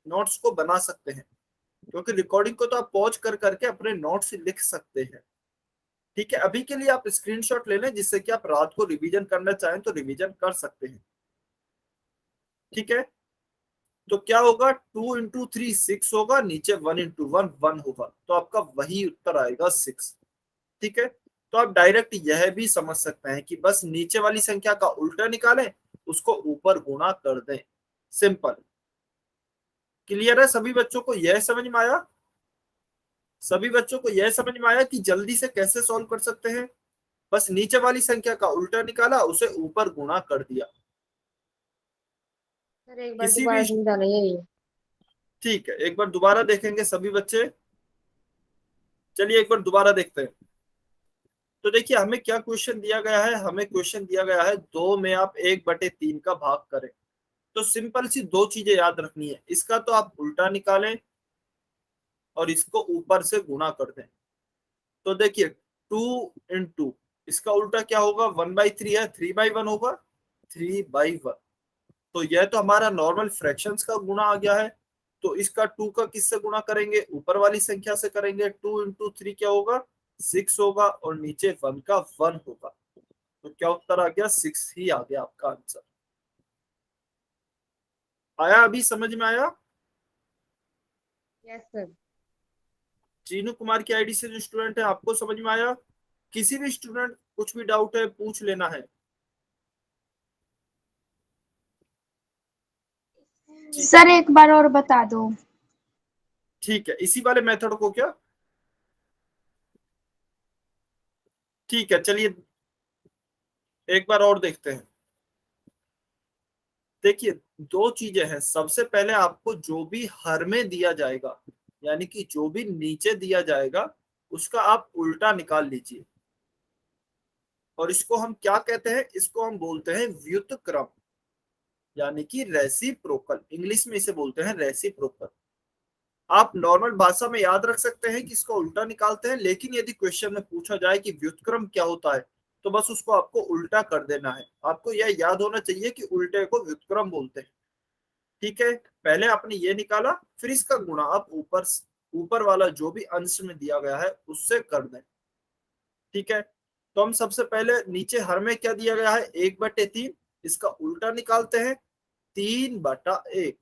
नोट्स को बना सकते हैं, क्योंकि रिकॉर्डिंग को तो आप पॉज कर करके अपने नोट्स लिख सकते हैं। ठीक है, अभी के लिए आप स्क्रीनशॉट ले लें, जिससे कि आप रात को रिवीजन करना चाहें तो रिवीजन कर सकते हैं। ठीक है। तो क्या होगा? 2 × 3 6 होगा, नीचे 1 × 1 1 होगा, तो आपका वही उत्तर आएगा 6। ठीक है। तो आप डायरेक्ट यह भी समझ सकते हैं कि बस नीचे वाली संख्या का उल्टा निकालें, उसको ऊपर गुणा कर दें। सिंपल। क्लियर है सभी बच्चों को? यह समझ में आया? सभी बच्चों को यह समझ में आया कि जल्दी से कैसे सॉल्व कर सकते हैं? बस नीचे वाली संख्या का उल्टा निकाला, उसे ऊपर गुणा कर दिया। सर एक बार किसी दोबारा भी, समझाना यही। ठीक है, एक बार दोबारा देखेंगे सभी बच्चे। चलिए एक बार दोबारा देखते हैं। तो देखिए हमें क्या क्वेश्चन दिया गया है। हमें क्वेश्चन दिया गया है 2 में आप 1/3 का भाग करें। तो सिंपल सी दो चीजें याद रखनी है। इसका तो आप उल्टा निकालें और इसको ऊपर से गुणा कर दें। तो देखिए 2 × इसका उल्टा क्या होगा? 1/3 है, 3/1 होगा, 3/1। तो यह तो हमारा नॉर्मल फ्रैक्शंस का गुणा आ गया है। तो इसका 2 का किससे गुणा करेंगे? ऊपर वाली संख्या से करेंगे। 2 × 3 क्या होगा? 6 होगा, और नीचे 1 का 1 होगा। तो क्या उत्तर आ गया? 6 ही आ गया आपका आंसर। आया? अभी समझ में आया? Yes sir. चीनू कुमार की आईडी से जो स्टूडेंट है, आपको समझ में आया? किसी भी स्टूडेंट कुछ भी डाउट है पूछ लेना है। जी, सर एक बार और बता दो। ठीक है, इसी वाले मेथड को क्या? ठीक है, चलिए एक बार और देखते हैं। देखिए दो चीजें हैं। सबसे पहले आपको जो भी हर में दिया जाएगा, यानी कि जो भी नीचे दिया जाएगा, उसका आप उल्टा निकाल लीजिए। और इसको हम क्या कहते हैं? इसको हम बोलते हैं व्युत्क्रम, यानी कि रेसिप्रोकल। इंग्लिश में इसे बोलते हैं रेसिप्रोकल। आप नॉर्मल भाषा में याद रख सकते हैं कि इसको उल्टा निकालते हैं, लेकिन यदि क्वेश्चन में पूछा जाए कि व्युत्क्रम क्या होता है, तो बस उसको आपको उल्टा कर देना है। आपको यह याद होना चाहिए कि उल्टे को व्युत्क्रम बोलते हैं। ठीक है। पहले आपने ये निकाला, फिर इसका गुणा आप ऊपर वाला जो भी अंश में दिया गया है उससे कर दें। ठीक है। तो हम सबसे पहले नीचे हर में क्या दिया गया है? 1/3। इसका उल्टा निकालते हैं, 3/1।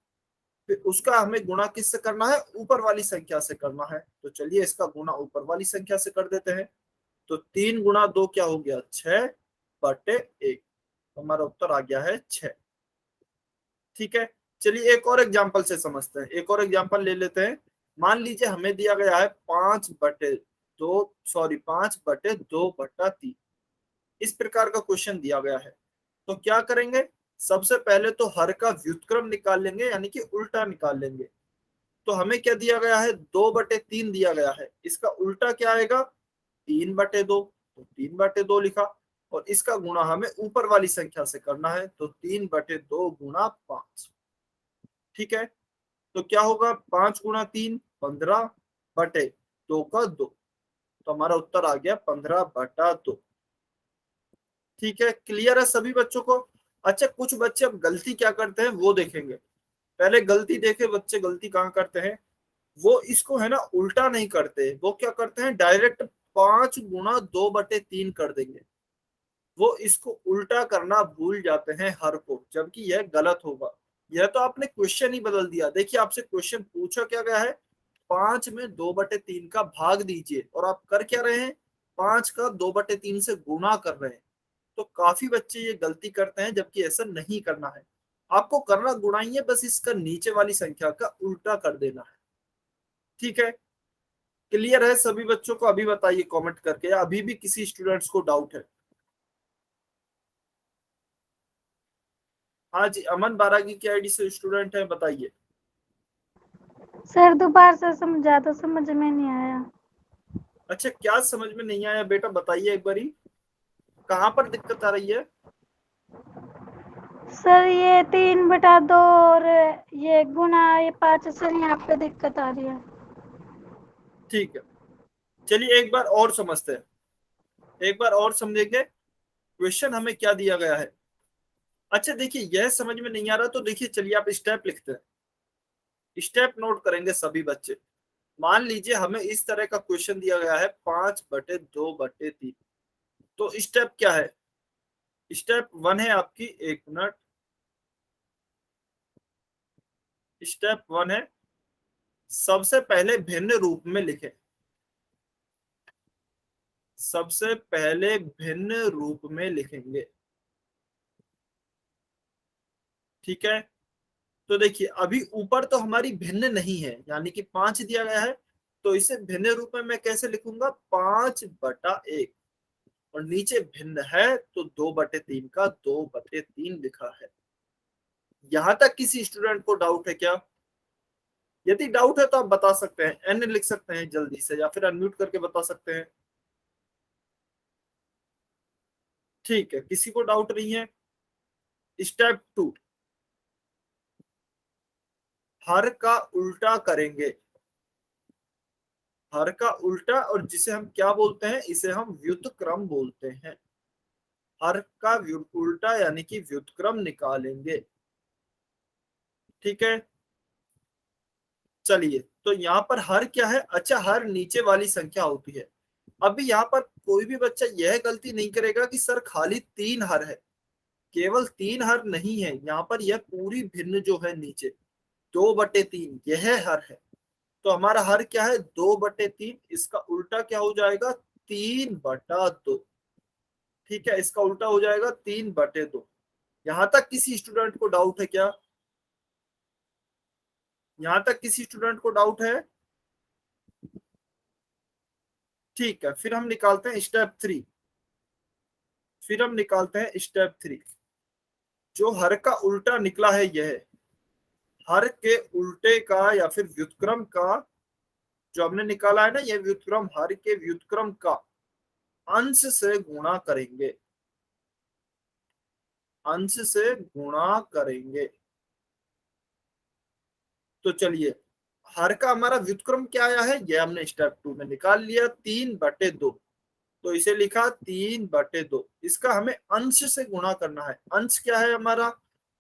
फिर उसका हमें गुणा किससे करना है? ऊपर वाली संख्या से करना है। तो चलिए इसका गुणा ऊपर वाली संख्या से कर देते हैं। तो 3 × 2 क्या हो गया? 6/1। हमारा उत्तर आ गया है 6। ठीक है। चलिए एक और एग्जांपल से समझते हैं। एक और एग्जांपल ले लेते हैं। मान लीजिए हमें दिया गया है 5/2। 5/2/3 इस प्रकार का क्वेश्चन दिया गया है। तो क्या करेंगे, सबसे पहले तो हर का व्युत्क्रम निकाल लेंगे, यानी कि उल्टा निकाल लेंगे। तो हमें क्या दिया गया है, 2/3 दिया गया है, इसका उल्टा क्या आएगा, 3/2। तो 3/2 लिखा, और इसका गुणा हमें ऊपर वाली संख्या से करना है, तो 3/2 गुणा 5। ठीक है, तो क्या होगा, 5 गुणा 3 15/2 तो हमारा उत्तर आ गया 15/2। ठीक है, क्लियर है सभी बच्चों को। अच्छा, कुछ बच्चे अब गलती क्या करते हैं वो देखेंगे। पहले गलती देखे बच्चे, गलती कहाँ करते हैं, वो इसको है ना उल्टा नहीं करते, वो क्या करते हैं, डायरेक्ट 5 गुणा 2/3 कर देंगे। वो इसको उल्टा करना भूल जाते हैं हर को, जबकि यह गलत होगा। यह तो आपने क्वेश्चन ही बदल दिया। देखिए, आपसे क्वेश्चन पूछा क्या गया है, 5 में 2/3 का भाग दीजिए, और आप कर क्या रहे हैं, 5 का 2/3 से गुणा कर रहे हैं। तो काफी बच्चे ये गलती करते हैं, जबकि ऐसा नहीं करना है। आपको करना गुणा ही है, बस इसका नीचे वाली संख्या का उल्टा कर देना है। ठीक है, क्लियर है सभी बच्चों को। अभी बताइए कमेंट करके, या अभी भी किसी स्टूडेंट्स को डाउट है। हाँ जी, अमन बारागी की आईडी से स्टूडेंट है, बताइए। सर दोबारा से समझा तो समझ में नहीं आया। अच्छा, क्या समझ में नहीं आया बेटा, बताइए एक बारी, कहाँ पर दिक्कत आ रही है। सर ये 3/2 और ये गुणा ये 5 सर यहाँ पे दिक्कत आ रही है। ठीक है, चलिए एक बार और समझते हैं, एक बार और समझेंगे क्वेश्चन हमें क्या दिया गया है। अच्छा देखिए, यह समझ में नहीं आ रहा तो देखिए, चलिए आप स्टेप लिखते हैं, स्टेप नोट करेंगे सभी बच्चे। मान लीजिए हमें इस तरह का क्वेश्चन दिया गया है, 5/2/3। तो स्टेप क्या है, स्टेप 1 है आपकी, 1 मिनट, स्टेप 1 है, सबसे पहले भिन्न रूप में लिखें, सबसे पहले भिन्न रूप में लिखेंगे। ठीक है, तो देखिए अभी ऊपर तो हमारी भिन्न नहीं है, यानी कि 5 दिया गया है, तो इसे भिन्न रूप में मैं कैसे लिखूंगा, 5/1। और नीचे भिन्न है, तो 2/3 का 2/3 लिखा है। यहां तक किसी स्टूडेंट को डाउट है क्या? यदि डाउट है तो आप बता सकते हैं, एन लिख सकते हैं जल्दी से, या फिर अनम्यूट करके बता सकते हैं। ठीक है, किसी को डाउट नहीं है। स्टेप 2, हर का उल्टा करेंगे, हर का उल्टा, और जिसे हम क्या बोलते हैं, इसे हम व्युत्क्रम बोलते हैं। हर का उल्टा यानी कि व्युत्क्रम निकालेंगे। ठीक है, चलिए, तो यहाँ पर हर क्या है, अच्छा हर नीचे वाली संख्या होती है। अभी यहाँ पर कोई भी बच्चा यह गलती नहीं करेगा कि सर खाली 3 हर है। केवल 3 हर नहीं है यहाँ पर, यह पूरी भिन्न जो है नीचे 2/3 यह हर है। तो हमारा हर क्या है, 2/3, इसका उल्टा क्या हो जाएगा, 3/2। ठीक है, इसका उल्टा हो जाएगा 3/2। यहां तक किसी स्टूडेंट को डाउट है क्या? यहां तक किसी स्टूडेंट को डाउट है? ठीक है, फिर हम निकालते हैं स्टेप 3। फिर हम निकालते हैं स्टेप 3। जो हर का उल्टा निकला है, यह हर के उल्टे का या फिर व्युत्क्रम का जो हमने निकाला है ना, यह व्युत्क्रम, हर के व्युत्क्रम का अंश से गुणा करेंगे, अंश से गुणा करेंगे। तो चलिए, हर का हमारा व्युत्क्रम क्या आया है, यह हमने स्टेप 2 में निकाल लिया, 3/2। तो इसे लिखा 3/2। इसका हमें अंश से गुणा करना है। अंश क्या है हमारा,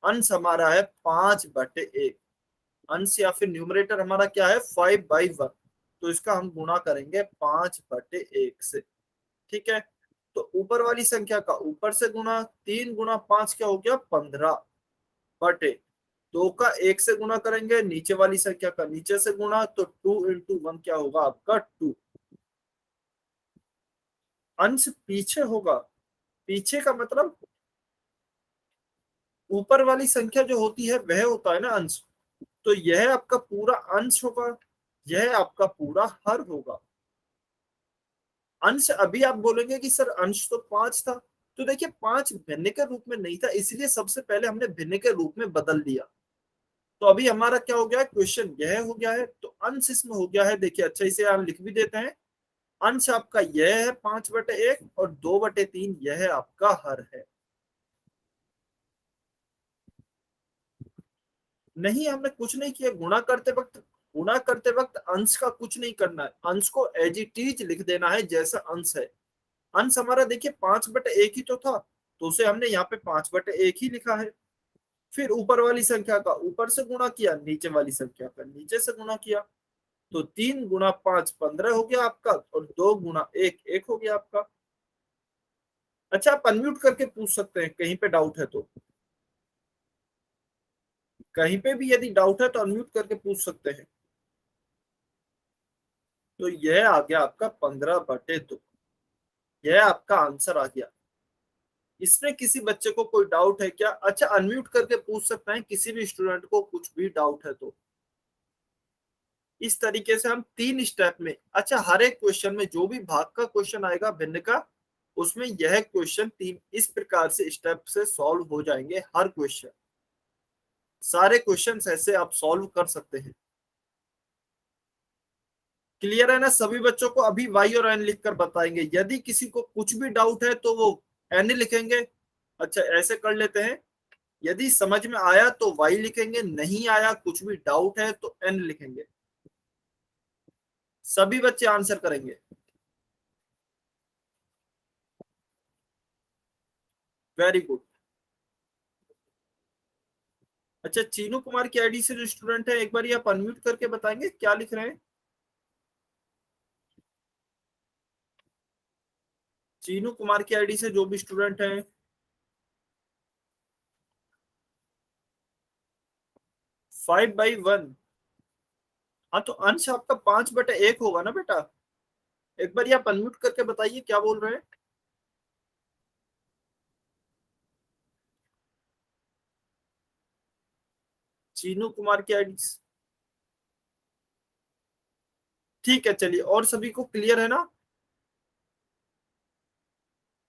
अंश हमारा है 5/1। अंश या फिर न्यूमरेटर हमारा क्या है, 5/1। तो इसका हम गुणा करेंगे 5/1 से। ठीक है, तो ऊपर वाली संख्या का ऊपर से गुणा, 3 गुणा 5 क्या हो गया, 15/2 का 1 से गुणा करेंगे, नीचे वाली संख्या का नीचे से गुणा, तो 2 × 1 क्या होगा आपका 2। अंश पीछे होगा, पीछे का मतलब ऊपर वाली संख्या जो होती है वह होता है ना अंश। तो यह आपका पूरा अंश होगा, यह आपका पूरा हर होगा। अंश अभी आप बोलेंगे कि सर अंश तो 5 था, तो देखिए 5 भिन्न के रूप में नहीं था, इसलिए सबसे पहले हमने भिन्न के रूप में बदल दिया। तो अभी हमारा क्या हो गया, क्वेश्चन यह हो गया है, तो अंश इसमें हो गया है। देखिए अच्छा इसे हम लिख भी देते हैं, अंश आपका यह है 5/1 और 2/3 यह आपका हर है। नहीं हमने कुछ नहीं किया, गुणा करते वक्त अंश का कुछ नहीं करना है, अंश को एज इट इज लिख देना है जैसा अंश है। अंश हमारा देखिए 5/1 ही तो था, तो उसे हमने यहाँ पे 5/1 ही लिखा है। फिर ऊपर वाली संख्या का ऊपर से गुणा किया, नीचे वाली संख्या का नीचे से गुणा किया, तो 3 × 5 15 हो गया आपका, और 2 × 1 1 हो गया आपका। अच्छा आप अनम्यूट करके पूछ सकते हैं कहीं पे डाउट है तो, कहीं पे भी यदि डाउट है तो अनम्यूट करके पूछ सकते हैं। तो यह आ गया आपका 15/2, यह आपका आंसर आ गया। इसमें किसी बच्चे को कोई डाउट है क्या? अच्छा अनम्यूट करके पूछ सकते हैं किसी भी स्टूडेंट को कुछ भी डाउट है तो। इस तरीके से हम 3 स्टेप में, अच्छा हर एक क्वेश्चन में जो भी भाग का क्वेश्चन आएगा भिन्न का, उसमें यह क्वेश्चन 3 इस प्रकार से स्टेप से सॉल्व हो जाएंगे। हर क्वेश्चन, सारे क्वेश्चन ऐसे आप सॉल्व कर सकते हैं। क्लियर है ना सभी बच्चों को? अभी वाई और एन लिखकर बताएंगे, यदि किसी को कुछ भी डाउट है तो वो एन लिखेंगे। अच्छा ऐसे कर लेते हैं, यदि समझ में आया तो वाई लिखेंगे, नहीं आया कुछ भी डाउट है तो एन लिखेंगे। सभी बच्चे आंसर करेंगे। Very good. अच्छा चीनू कुमार की आईडी से जो स्टूडेंट है, एक बार आप अनम्यूट करके बताएंगे क्या लिख रहे हैं? चीनू कुमार की आईडी से जो भी स्टूडेंट है, 5/1। हाँ तो अंश आपका 5/1 होगा ना बेटा? एक बार आप अनम्यूट करके बताइए क्या बोल रहे हैं। चीनू कुमार की आईडी, ठीक है चलिए, और सभी को क्लियर है ना?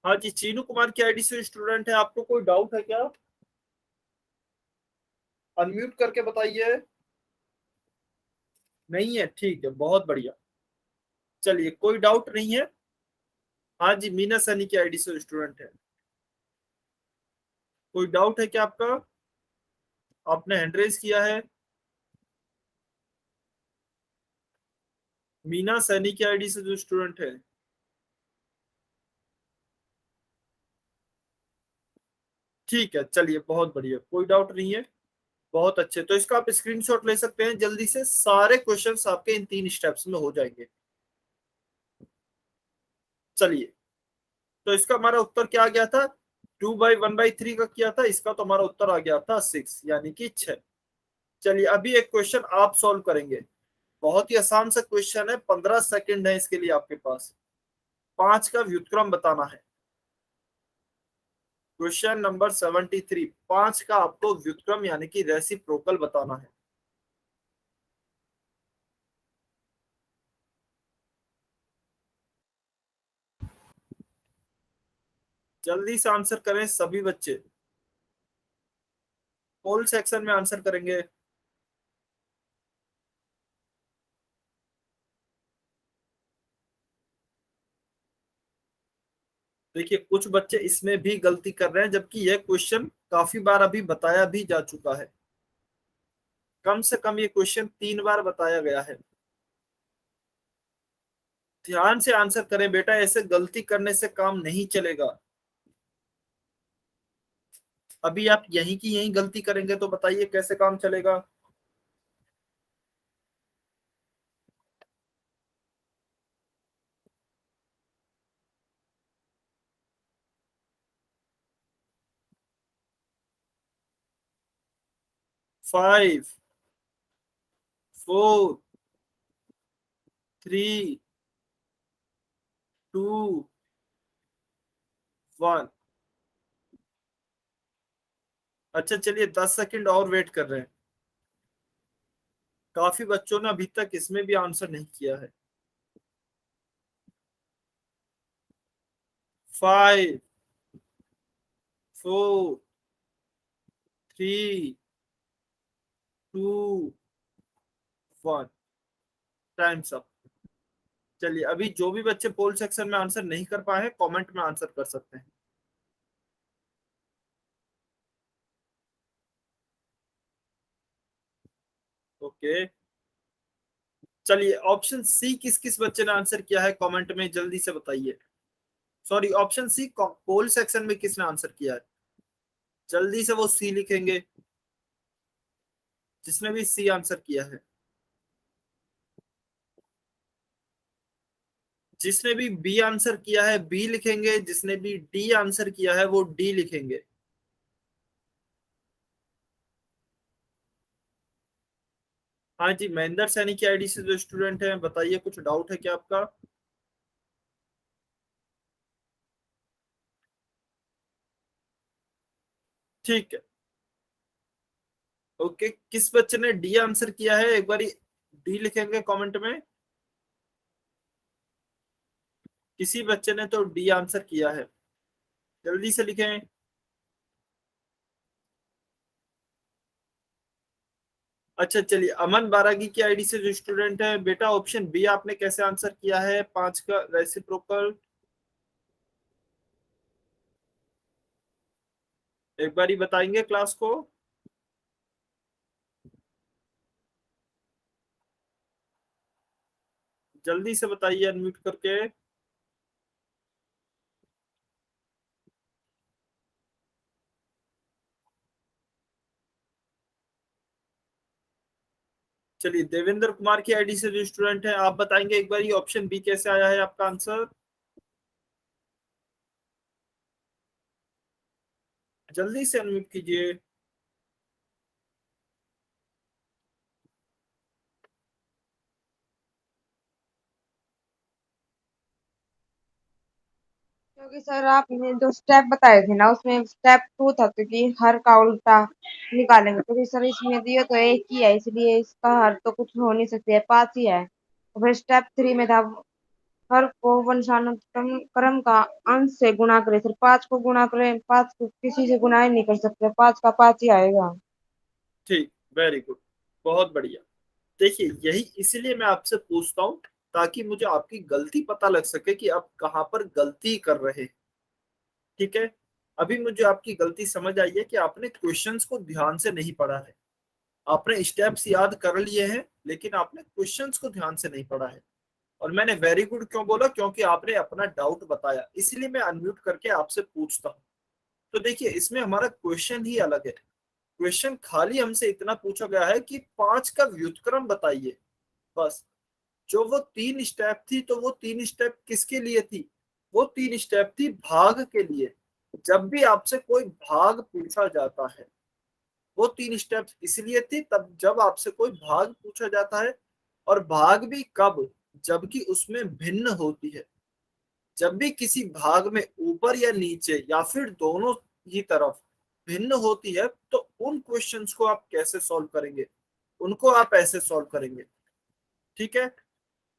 हाँ जी चीनू कुमार की आईडी से स्टूडेंट है, आपको कोई डाउट है क्या? अनम्यूट करके बताइए। नहीं है, ठीक है बहुत बढ़िया। चलिए कोई डाउट नहीं है। हाँ जी मीना सैनी की आईडी से स्टूडेंट है, कोई डाउट है क्या आपका? आपने हैंड रेज किया है। मीना सैनी की आईडी से जो स्टूडेंट है, ठीक है चलिए बहुत बढ़िया, कोई डाउट नहीं है। बहुत अच्छे, तो इसका आप स्क्रीनशॉट ले सकते हैं, जल्दी से सारे क्वेश्चंस आपके इन 3 स्टेप्स में हो जाएंगे। चलिए, तो इसका हमारा उत्तर क्या आ गया था? 2/1/3 का किया था, इसका तो हमारा उत्तर आ गया था 6 यानी कि 6। चलिए अभी एक क्वेश्चन आप सॉल्व करेंगे, बहुत ही आसान सा क्वेश्चन है, 15 सेकंड है इसके लिए आपके पास। 5 का व्युत्क्रम बताना है। क्वेश्चन नंबर 73, 5 का आपको व्युत्क्रम यानी कि रेसिप्रोकल बताना है। जल्दी से आंसर करें सभी बच्चे, पोल सेक्शन में आंसर करेंगे। देखिए कुछ बच्चे इसमें भी गलती कर रहे हैं, जबकि यह क्वेश्चन काफी बार अभी बताया भी जा चुका है, कम से कम ये क्वेश्चन 3 बार बताया गया है। ध्यान से आंसर करें बेटा, ऐसे गलती करने से काम नहीं चलेगा। अभी आप यहीं की यहीं गलती करेंगे तो बताइए कैसे काम चलेगा? Five, four, three, two, one. अच्छा चलिए 10 सेकंड और वेट कर रहे हैं, काफी बच्चों ने अभी तक इसमें भी आंसर नहीं किया है। 5 4 3 2 1 टाइम्स अप। चलिए अभी जो भी बच्चे पोल सेक्शन में आंसर नहीं कर पाए हैं कमेंट में आंसर कर सकते हैं। ओके चलिए ऑप्शन सी किस किस बच्चे ने आंसर किया है कमेंट में जल्दी से बताइए। सॉरी ऑप्शन सी पोल सेक्शन में किसने आंसर किया है, जल्दी से वो सी लिखेंगे जिसने भी सी आंसर किया है। जिसने भी बी आंसर किया है बी लिखेंगे, जिसने भी डी आंसर किया है वो डी लिखेंगे। हाँ जी महेंद्र सैनी की आईडी से जो स्टूडेंट है बताइए, कुछ डाउट है क्या आपका? ठीक है ओके किस बच्चे ने डी आंसर किया है एक बार डी लिखेंगे कमेंट में। किसी बच्चे ने तो डी आंसर किया है, जल्दी से लिखें। अच्छा चलिए अमन बारागी की आईडी से जो स्टूडेंट है बेटा ऑप्शन बी आपने कैसे आंसर किया है 5 का रेसिप्रोकल, एक बार ही बताएंगे क्लास को। जल्दी से बताइए अनम्यूट करके। चलिए देवेंद्र कुमार की आईडी से जो स्टूडेंट है आप बताएंगे एक बार ये ऑप्शन बी कैसे आया है आपका आंसर, जल्दी से अनम्यूट कीजिए। क्योंकि सर आपने जो स्टेप बताए थे ना उसमें स्टेप 2 था क्योंकि हर का उल्टा निकालेंगे, क्योंकि सर इसमें दिए तो एक ही है इसलिए इसका हर तो कुछ हो नहीं सकती है, 5 ही है। तो फिर स्टेप 3 में था हर को वंशानुक्रम क्रम का अंश से गुणा करें, सर 5 को गुणा करें, 5 को किसी से गुणा ही नहीं कर सकते, 5 का 5 ही आएगा। ठीक वेरी गुड बहुत बढ़िया। देखिए यही इसीलिए मैं आपसे पूछता हूँ ताकि मुझे आपकी गलती पता लग सके कि आप कहाँ पर गलती कर रहे हैं। ठीक है अभी मुझे आपकी गलती समझ आई है कि आपने क्वेश्चंस को ध्यान से नहीं पढ़ा है, आपने स्टेप्स याद कर लिए हैं लेकिन आपने क्वेश्चंस को ध्यान से नहीं पढ़ा है। और मैंने वेरी गुड क्यों बोला, क्योंकि आपने अपना डाउट बताया इसलिए मैं अनम्यूट करके आपसे पूछता हूँ। तो देखिए इसमें हमारा क्वेश्चन ही अलग है। क्वेश्चन खाली हमसे इतना पूछा गया है कि 5 का व्युत्क्रम बताइए, बस। जो वो 3 स्टेप थी तो वो 3 स्टेप किसके लिए थी, वो 3 स्टेप थी भाग के लिए। जब भी आपसे कोई भाग पूछा जाता है वो 3 स्टेप इसलिए थी तब जब आपसे कोई भाग पूछा जाता है। और भाग भी कब, जबकि उसमें भिन्न होती है। जब भी किसी भाग में ऊपर या नीचे या फिर दोनों ही तरफ भिन्न होती है तो उन क्वेश्चंस को आप कैसे सॉल्व करेंगे, उनको आप ऐसे सॉल्व करेंगे। ठीक है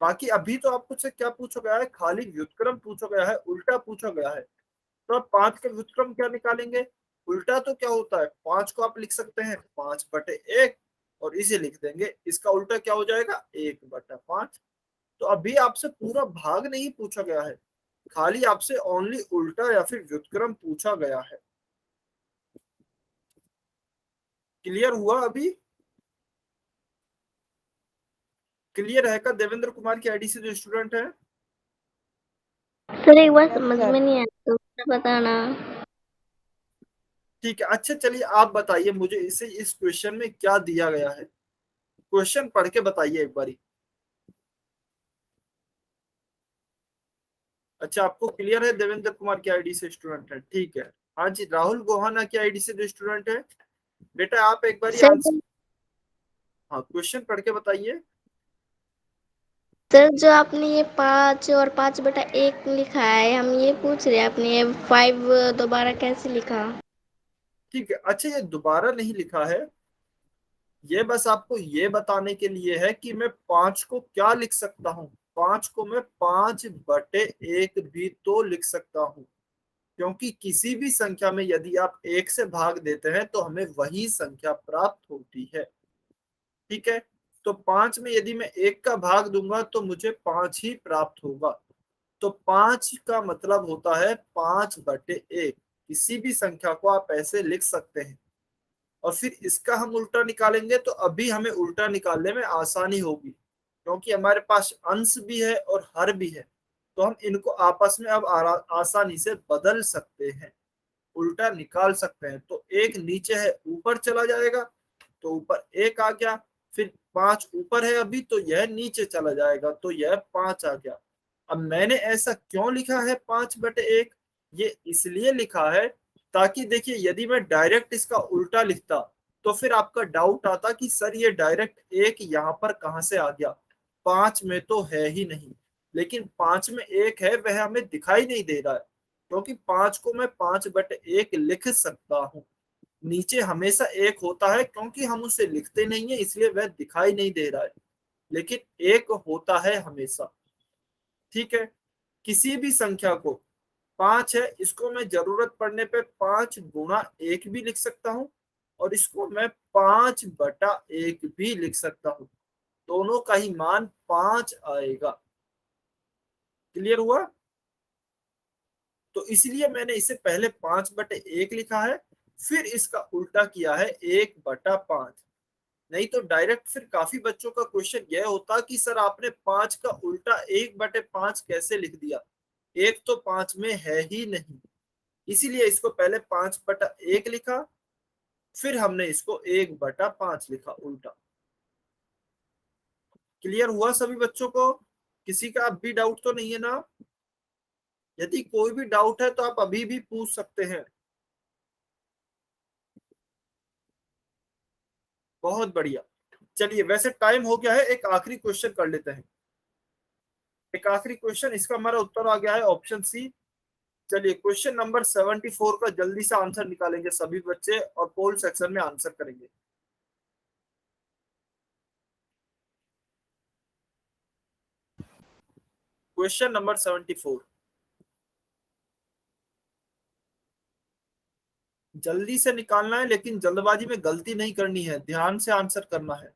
बाकी अभी तो आपको से क्या पूछा गया है, खाली व्युत्क्रम पूछा गया है, उल्टा पूछा गया है। तो आप 5 का व्युत्क्रम क्या निकालेंगे, उल्टा तो क्या होता है 5 को आप लिख सकते हैं 5/1 और इसे लिख देंगे, इसका उल्टा क्या हो जाएगा 1/5। तो अभी आपसे पूरा भाग नहीं पूछा गया है, खाली आपसे ओनली उल्टा या फिर व्युत्क्रम पूछा गया है। क्लियर हुआ अभी, क्लियर है का देवेंद्र कुमार की आईडी से जो स्टूडेंट है? सर एक बार यस समझ सर। में नहीं आया तो बताना। ठीक है अच्छा चलिए आप बताइए मुझे इसे इस क्वेश्चन में क्या दिया गया है, क्वेश्चन पढ़ के बताइए एक बारी। अच्छा आपको क्लियर है देवेंद्र कुमार की आईडी से स्टूडेंट है, ठीक है। हाँ जी राहुल गोहाना की आईडी से जो स्टूडेंट है बेटा आप एक बारी सर आंसर, हाँ क्वेश्चन पढ़ के बताइए। सर जो आपने ये 5 और 5/1 लिखा है हम ये पूछ रहे हैं आपने ये 5 दोबारा कैसे लिखा? ठीक है अच्छा ये दोबारा नहीं लिखा है, ये बस आपको ये बताने के लिए है कि मैं 5 को क्या लिख सकता हूँ, 5 को मैं 5/1 भी तो लिख सकता हूँ। क्योंकि किसी भी संख्या में यदि आप 1 से भाग देते हैं तो हमें वही संख्या प्राप्त होती है। ठीक है, तो 5 में यदि मैं 1 का भाग दूंगा तो मुझे 5 ही प्राप्त होगा। तो 5 का मतलब होता है 5/1। किसी भी संख्या को आप ऐसे लिख सकते हैं। और फिर इसका हम उल्टा निकालेंगे तो अभी हमें उल्टा निकालने में आसानी होगी, क्योंकि हमारे पास अंश भी है और हर भी है। तो हम इनको आपस में अब आसानी से बदल सकते हैं, उल्टा निकाल सकते हैं। तो एक नीचे है ऊपर चला जाएगा, तो ऊपर 1 आ गया। फिर 5 ऊपर है अभी, तो यह नीचे चला जाएगा, तो यह 5 आ गया। अब मैंने ऐसा क्यों लिखा है 5/1? ये इसलिए लिखा है ताकि देखिए, यदि मैं डायरेक्ट इसका उल्टा लिखता तो फिर आपका डाउट आता कि सर ये डायरेक्ट 1 यहाँ पर कहाँ से आ गया, 5 में तो है ही नहीं। लेकिन 5 में 1 है, वह हमें दिखाई नहीं दे रहा है, क्योंकि 5 को मैं 5/1 लिख सकता हूँ। नीचे हमेशा 1 होता है, क्योंकि हम उसे लिखते नहीं है इसलिए वह दिखाई नहीं दे रहा है, लेकिन 1 होता है हमेशा। ठीक है, किसी भी संख्या को 5 है, इसको मैं जरूरत पड़ने पे 5 गुणा 1 भी लिख सकता हूँ, और इसको मैं 5/1 भी लिख सकता हूँ। दोनों का ही मान 5 आएगा। क्लियर हुआ? तो इसलिए मैंने इसे पहले 5/1 लिखा है, फिर इसका उल्टा किया है 1/5। नहीं तो डायरेक्ट फिर काफी बच्चों का क्वेश्चन यह होता कि सर आपने 5 का उल्टा 1/5 कैसे लिख दिया, 1 तो 5 में है ही नहीं। इसीलिए इसको पहले 5/1 लिखा, फिर हमने इसको 1/5 लिखा उल्टा। क्लियर हुआ सभी बच्चों को? किसी का अब भी डाउट तो नहीं है ना? यदि कोई भी डाउट है तो आप अभी भी पूछ सकते हैं। बहुत बढ़िया। चलिए, वैसे टाइम हो गया है, एक आखिरी क्वेश्चन कर लेते हैं। एक आखिरी क्वेश्चन, इसका हमारा उत्तर आ गया है ऑप्शन सी। चलिए, क्वेश्चन नंबर 74 का जल्दी से आंसर निकालेंगे सभी बच्चे, और पोल सेक्शन में आंसर करेंगे। क्वेश्चन नंबर 74, जल्दी से निकालना है, लेकिन जल्दबाजी में गलती नहीं करनी है, ध्यान से आंसर करना है।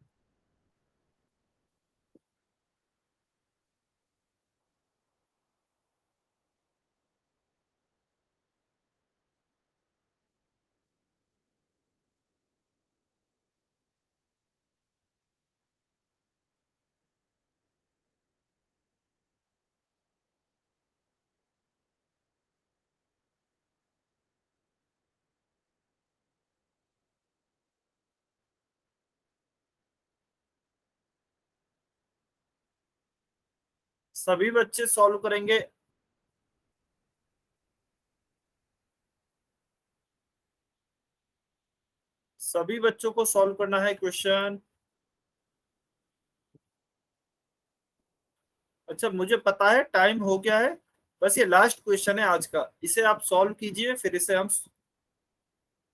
सभी बच्चे सॉल्व करेंगे। सभी बच्चों को सॉल्व करना है क्वेश्चन। अच्छा, मुझे पता है टाइम हो गया है, बस ये लास्ट क्वेश्चन है आज का, इसे आप सॉल्व कीजिए, फिर इसे हम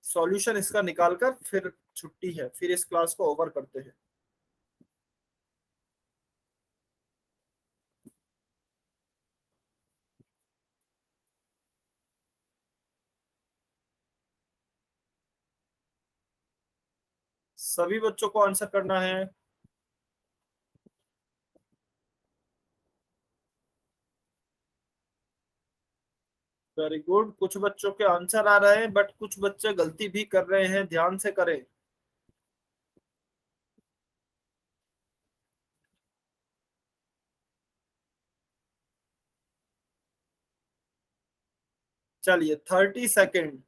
सॉल्यूशन इसका निकालकर फिर छुट्टी है, फिर इस क्लास को ओवर करते हैं। सभी बच्चों को आंसर करना है। वेरी गुड, कुछ बच्चों के आंसर आ रहे हैं, बट कुछ बच्चे गलती भी कर रहे हैं, ध्यान से करें। चलिए, 30 सेकेंड,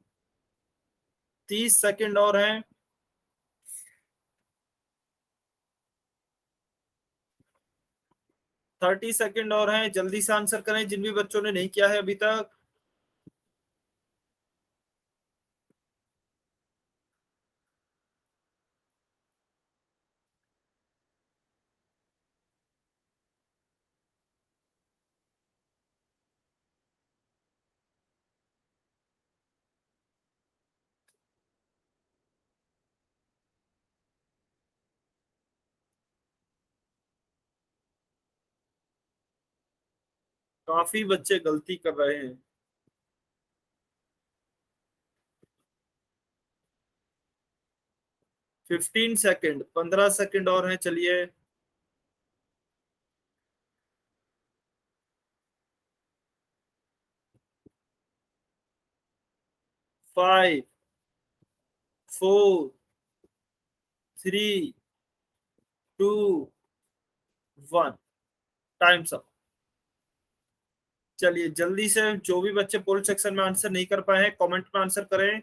30 सेकेंड और हैं। 30 सेकेंड और हैं, जल्दी से आंसर करें जिन भी बच्चों ने नहीं किया है अभी तक। काफी बच्चे गलती कर रहे हैं। 15 सेकंड, 15 सेकंड और हैं, चलिए। 5 4 3 2 1, टाइम्स अप। चलिए जल्दी से जो भी बच्चे पोल सेक्शन में आंसर नहीं कर पाए हैं कमेंट में आंसर करें।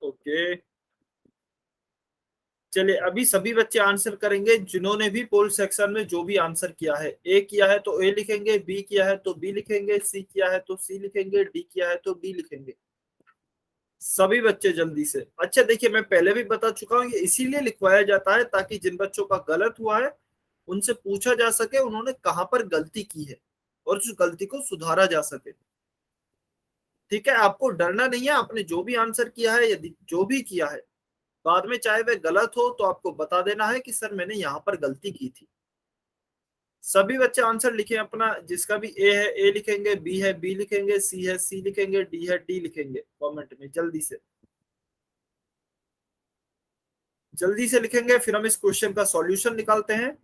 ओके, चलिए अभी सभी बच्चे आंसर करेंगे जिन्होंने भी पोल सेक्शन में जो भी आंसर किया है। ए किया है तो ए लिखेंगे, बी किया है तो बी लिखेंगे, सी किया है तो सी लिखेंगे, डी किया है तो डी लिखेंगे। सभी बच्चे जल्दी से। अच्छा देखिए, मैं पहले भी बता चुका हूँ, ये इसीलिए लिखवाया जाता है ताकि जिन बच्चों का गलत हुआ है उनसे पूछा जा सके उन्होंने कहां पर गलती की है और उस गलती को सुधारा जा सके। ठीक है, आपको डरना नहीं है। आपने जो भी आंसर किया है, यदि जो भी किया है, बाद में चाहे वह गलत हो तो आपको बता देना है कि सर मैंने यहाँ पर गलती की थी। सभी बच्चे आंसर लिखें अपना, जिसका भी ए है ए लिखेंगे, बी है बी लिखेंगे, सी है सी लिखेंगे, डी है डी लिखेंगे कमेंट में जल्दी से। जल्दी से लिखेंगे, फिर हम इस क्वेश्चन का सॉल्यूशन निकालते हैं,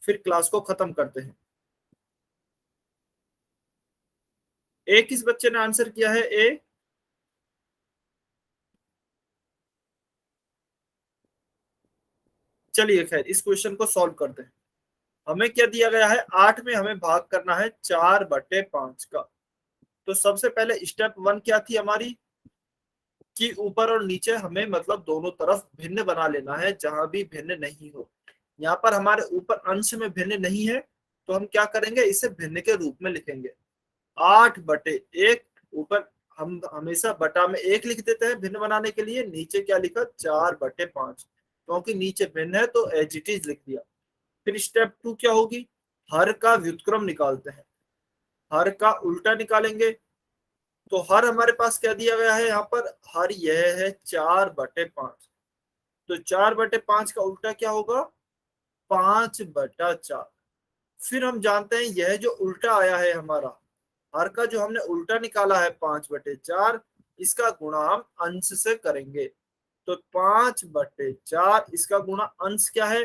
फिर क्लास को खत्म करते हैं। ए किस बच्चे ने आंसर किया है? ए चलिए खैर इस क्वेश्चन को सॉल्व करते हैं। हमें क्या दिया गया है? 8 में हमें भाग करना है 4/5 का। तो सबसे पहले स्टेप 1 क्या थी हमारी कि ऊपर और नीचे हमें मतलब दोनों तरफ भिन्न बना लेना है जहां भी भिन्न नहीं हो। यहाँ पर हमारे ऊपर अंश में भिन्न नहीं है तो हम क्या करेंगे, इसे भिन्न के रूप में लिखेंगे। 8/1 ऊपर हम हमेशा बटा में 1 लिख देते हैं भिन्न बनाने के लिए, नीचे क्या लिखा 4/5 क्योंकि नीचे भिन्न है तो एज इट इज लिख दिया। फिर स्टेप 2 क्या होगी, हर का व्युत्क्रम निकालते हैं, हर का उल्टा निकालेंगे। तो हर हमारे पास क्या दिया गया है यहाँ पर, हर यह है 4/5। तो 4/5 का उल्टा क्या होगा, 5/4। फिर हम जानते हैं यह जो उल्टा आया है हमारा, हर का जो हमने उल्टा निकाला है 5/4, इसका गुणा हम अंश से करेंगे। तो 5/4 इसका गुणा अंश क्या है,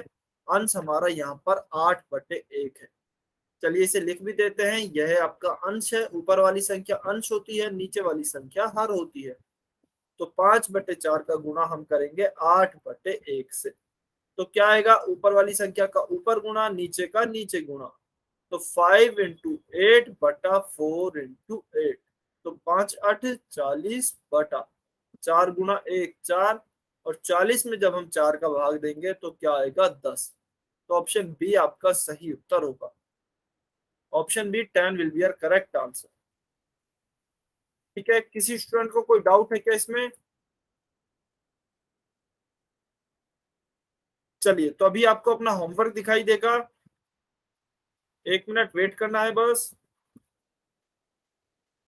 अंश हमारा यहाँ पर 8/1 है। चलिए इसे लिख भी देते हैं, यह आपका अंश है, ऊपर वाली संख्या अंश होती है, नीचे वाली संख्या हर होती है। तो 5/4 का गुणा हम करेंगे 8/1 से। तो क्या आएगा, ऊपर वाली संख्या का ऊपर गुणा, नीचे का नीचे गुणा। तो 5 × 8 / 4 × 8। तो 5×8 = 40 बटा 4 × 1 4, और 40 में जब हम 4 का भाग देंगे तो क्या आएगा 10। तो ऑप्शन बी आपका सही उत्तर होगा। Option B 10 will be your correct answer. ठीक है, किसी स्टूडेंट को कोई डाउट है क्या इसमें? चलिए तो अभी आपको अपना होमवर्क दिखाई देगा, 1 मिनट वेट करना है बस।